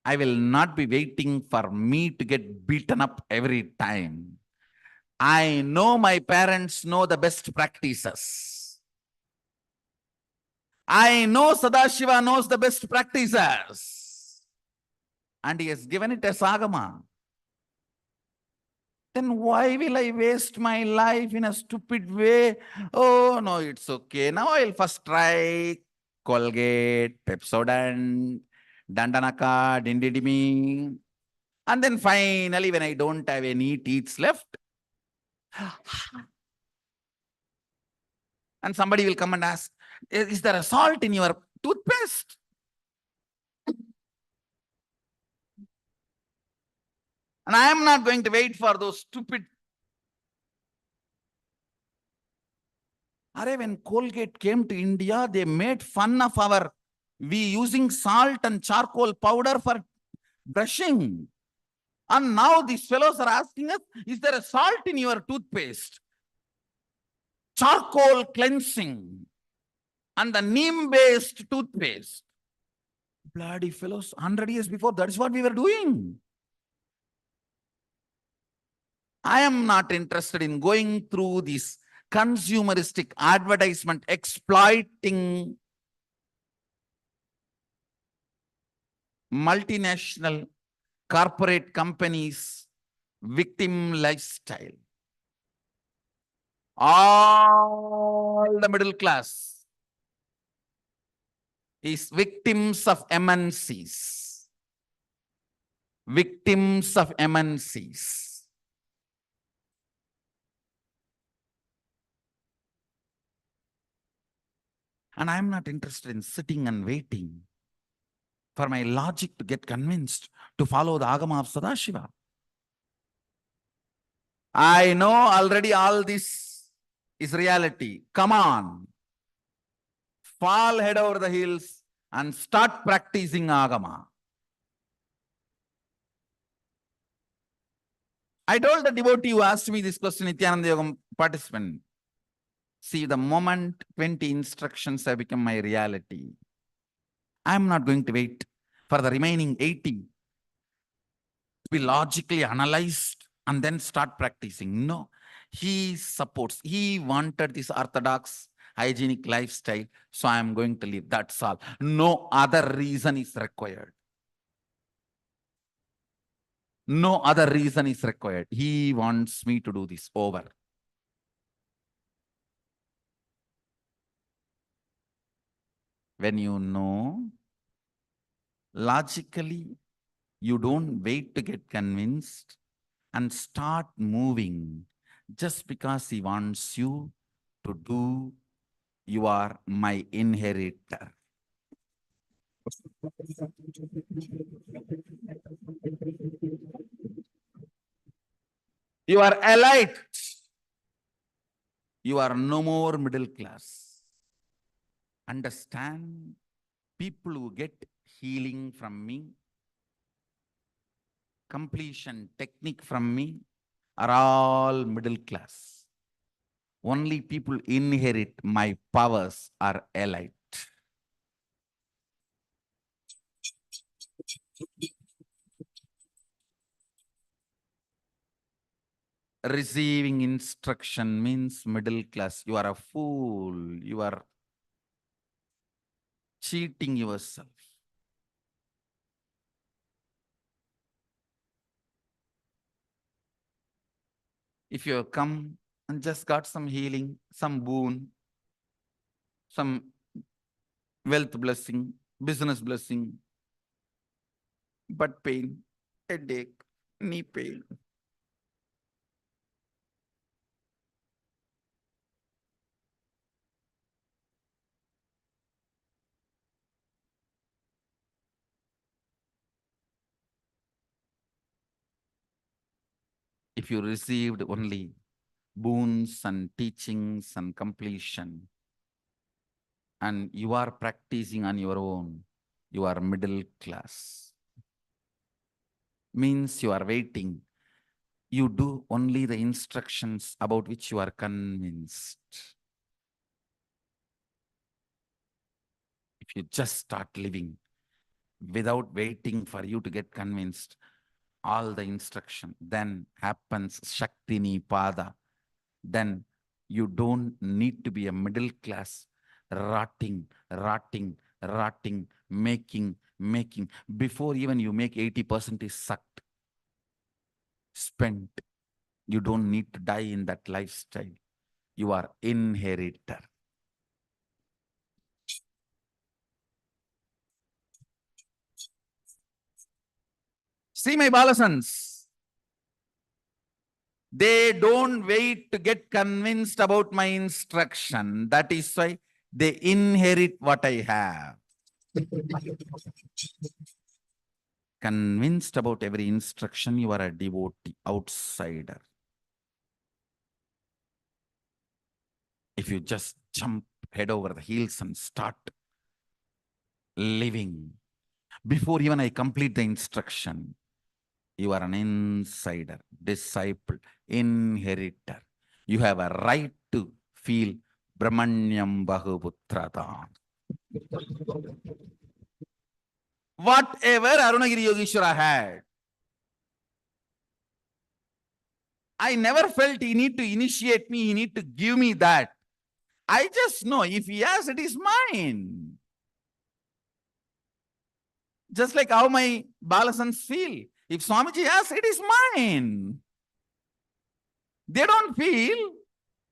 I will not be waiting for me to get beaten up every time. I know my parents know the best practices. I know Sadashiva knows the best practices. And he has given it as Agama. Then why will I waste my life in a stupid way? Oh, no, it's okay. Now I'll first try Colgate, Pepsodent, Dandanaka, Dindidimi. And then finally, when I don't have any teeth left, and somebody will come and ask, is there a salt in your toothpaste? And I am not going to wait for those stupid. When Colgate came to India, they made fun of we using salt and charcoal powder for brushing. And now these fellows are asking us, is there a salt in your toothpaste? Charcoal cleansing and the neem-based toothpaste. Bloody fellows, 100 years before, that is what we were doing. I am not interested in going through this consumeristic advertisement exploiting multinational corporate companies' victim lifestyle. All the middle class is victims of MNCs. Victims of MNCs. And I'm not interested in sitting and waiting for my logic to get convinced to follow the Agama of Sadashiva. I know already all this is reality. Come on. Fall head over the heels and start practicing Agama. I told the devotee who asked me this question, Nithyananda Yoga participant, see, the moment 20 instructions have become my reality, I'm not going to wait for the remaining 80 to be logically analyzed and then start practicing. No, he supports, he wanted this orthodox, hygienic lifestyle, so I'm going to live. That's all. No other reason is required. No other reason is required. He wants me to do this. Over. When you know, logically, you don't wait to get convinced and start moving just because he wants you to do. You are my inheritor. You are elite. You are no more middle class. Understand, people who get healing from me, completion technique from me, are all middle class. Only people inherit my powers are elite. Receiving instruction means middle class. You are a fool. You are cheating yourself. If you have come and just got some healing, some boon, some wealth blessing, business blessing, butt pain, headache, knee pain. If you received only boons and teachings and completion, and you are practicing on your own, you are middle class. Means you are waiting. You do only the instructions about which you are convinced. If you just start living without waiting for you to get convinced, all the instruction, then happens Shakti Nipada. Then you don't need to be a middle class, rotting, making. Before even you make 80% is sucked, spent. You don't need to die in that lifestyle. You are inheritor. See my balasans. They don't wait to get convinced about my instruction. That is why they inherit what I have. Convinced about every instruction, you are a devotee, outsider. If you just jump head over the heels and start living, before even I complete the instruction, you are an insider, disciple, inheritor. You have a right to feel Brahmanyam Bahuputratam. Whatever Arunagiri Yogeshwara had, I never felt he need to initiate me, he need to give me that. I just know if he has, it is mine. Just like how my balasans feel. If Swamiji has, it is mine. They don't feel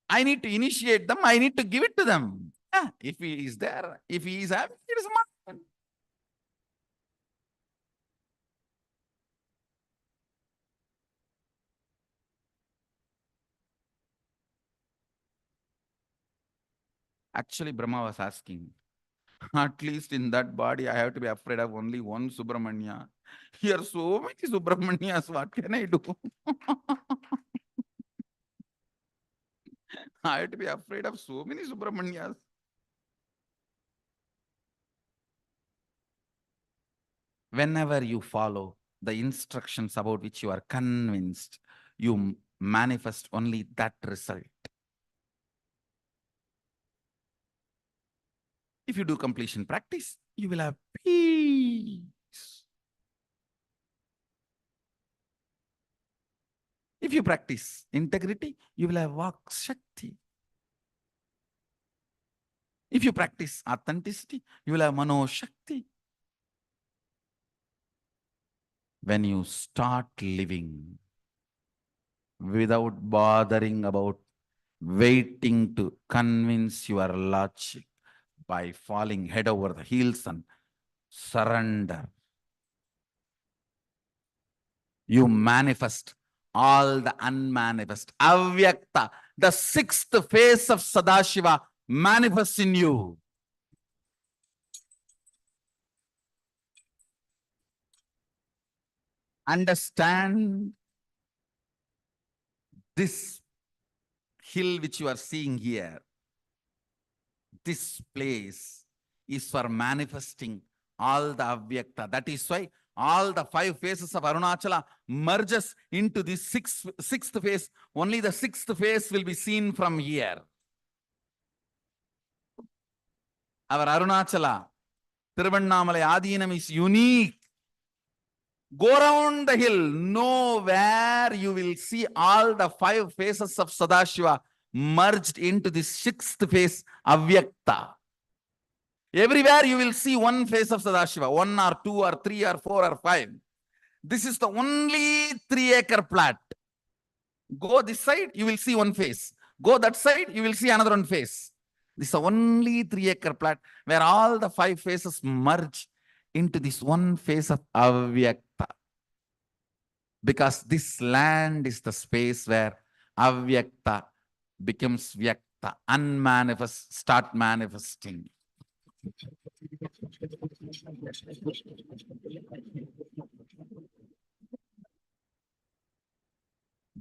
I need to initiate them, I need to give it to them. Yeah, if he is there, if he is having, it is mine. Actually, Brahma was asking, at least in that body, I have to be afraid of only one Subramanya. Here are so many Subramanyas, what can I do? I have to be afraid of so many Subramanyas. Whenever you follow the instructions about which you are convinced, you manifest only that result. If you do completion practice, you will have peace. If you practice integrity, you will have Vak Shakti. If you practice authenticity, you will have Mano Shakti. When you start living without bothering about waiting to convince your logic, by falling head over the heels and surrender, you manifest all the unmanifest. Avyakta, the sixth phase of Sadashiva manifests in you. Understand this hill which you are seeing here. This place is for manifesting all the Avyakta. That is why all the 5 phases of Arunachala merges into this sixth phase. Only the 6th phase will be seen from here. Our Arunachala, Tiruvannamalai Adinam is unique. Go around the hill, nowhere you will see all the 5 phases of Sadashiva merged into this 6th phase, Avyakta. Everywhere you will see one phase of Sadashiva, 1 or 2 or 3 or 4 or 5. This is the only 3-acre plat. Go this side, you will see one phase. Go that side, you will see another one phase. This is the only 3-acre plat where all the 5 phases merge into this one phase of Avyakta. Because this land is the space where Avyakta becomes Vyakta, unmanifest, start manifesting.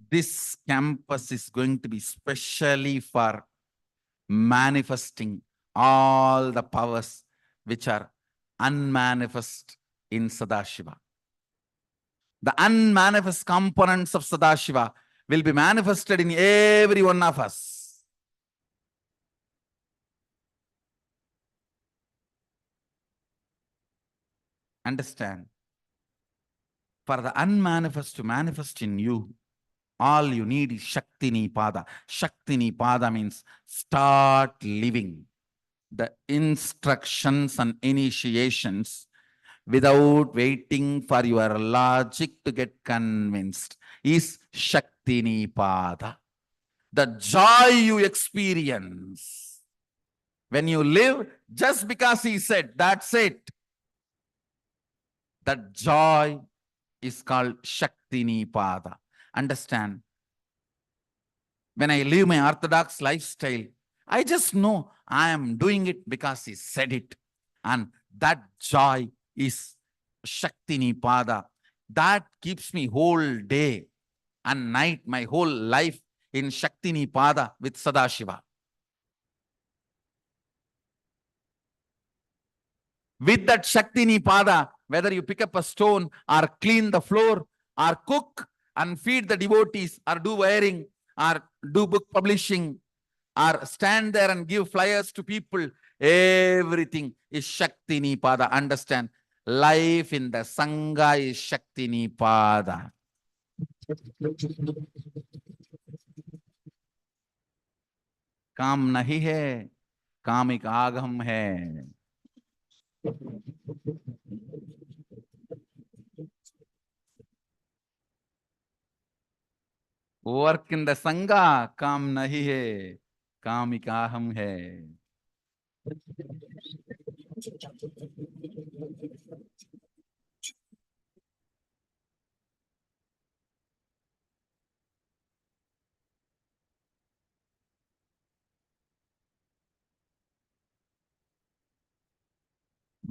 This campus is going to be specially for manifesting all the powers which are unmanifest in Sadashiva. The unmanifest components of Sadashiva will be manifested in every one of us. Understand? For the unmanifest to manifest in you, all you need is Shakti Nipada. Shakti Nipada means start living the instructions and initiations without waiting for your logic to get convinced. Is Shakti Nipada. The joy you experience when you live just because he said, that's it. That joy is called Shaktini Pada. Understand? When I live my orthodox lifestyle, I just know I am doing it because he said it. And that joy is Shaktini Pada. That keeps me whole day and night, my whole life in Shaktini Pada with Sadashiva. With that Shaktini Pada, whether you pick up a stone or clean the floor or cook and feed the devotees or do wiring or do book publishing or stand there and give flyers to people, everything is Shaktini Pada. Understand? Life in the Sangha is Shaktini Pada. काम नहीं है, comic आगम है. Work in the संगा काम नहीं है, comic आहम है.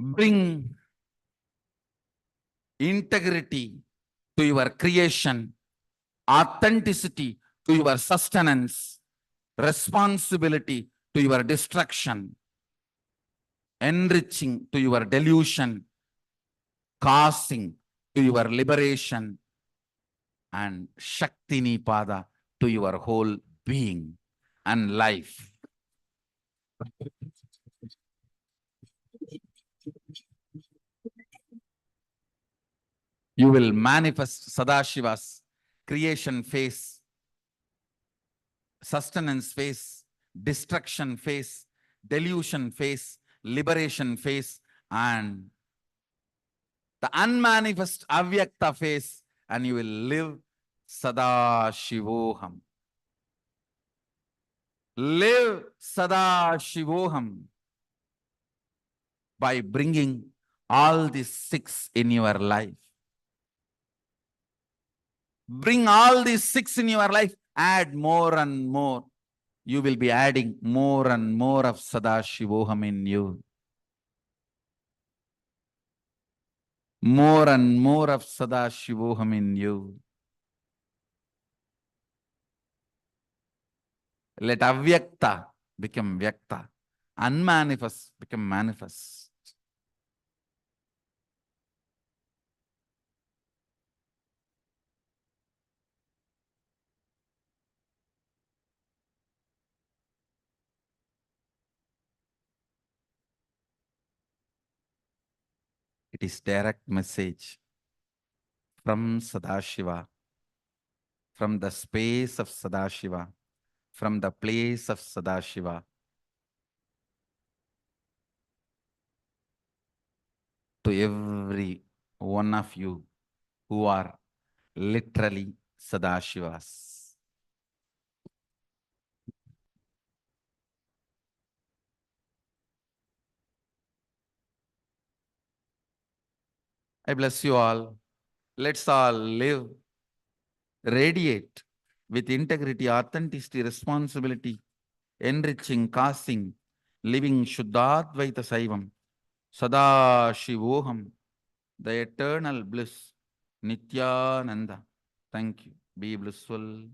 Bring integrity to your creation, authenticity to your sustenance, responsibility to your destruction, enriching to your delusion, causing to your liberation, and Shaktini Pada to your whole being and life. You will manifest Sadashiva's creation phase, sustenance phase, destruction phase, delusion phase, liberation phase, and the unmanifest avyakta phase, and you will live Sadashivoham. Live Sadashivoham by bringing all these six in your life. Bring all these six in your life, add more and more. You will be adding more and more of Sadashivoham in you. More and more of Sadashivoham in you. Let avyakta become vyakta. Unmanifest become manifest. It is direct message from Sadashiva, from the space of Sadashiva, from the place of Sadashiva, to every one of you who are literally Sadashivas. I bless you all. Let's all live, radiate with integrity, authenticity, responsibility, enriching, causing, living Shuddhadvaita Saivam, Sadashivoham, the eternal bliss, Nithyananda. Thank you. Be blissful.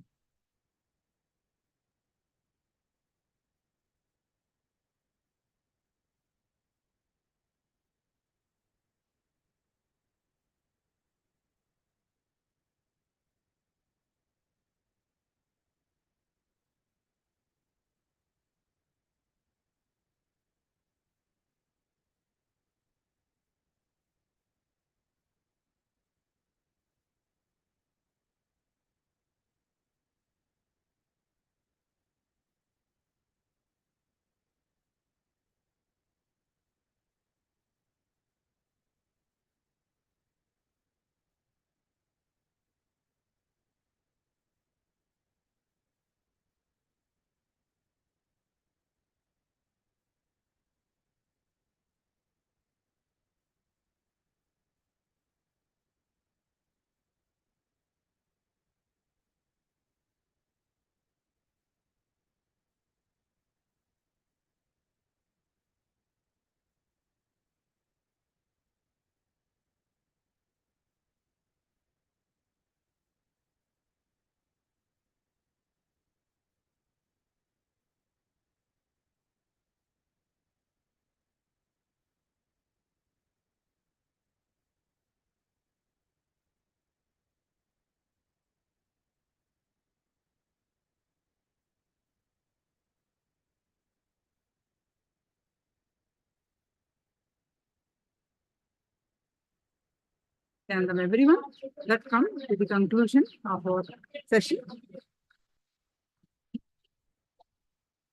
And everyone, that comes to the conclusion of our session.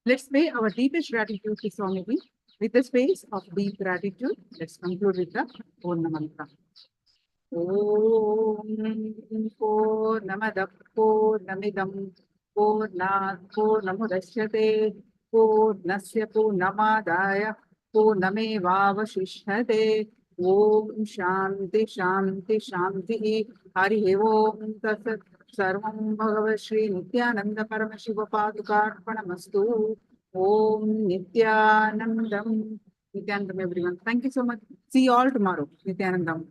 Let's pay our deepest gratitude to Swamiji. With the space of deep gratitude, let's conclude with the Purna Mantra. Om Purnamada Purnamidam Purnat Purnamudashyate Purnasya Purnamadaya Purnamevavashishyate. Om Shanti Shanti Shanti. Hari Om Tat Sat. Sarvam Bhagavad Shri Nithyananda Paramashivoham Om Nithyanandam. Nithyanandam, everyone. Thank you so much. See you all tomorrow. Nithyanandam.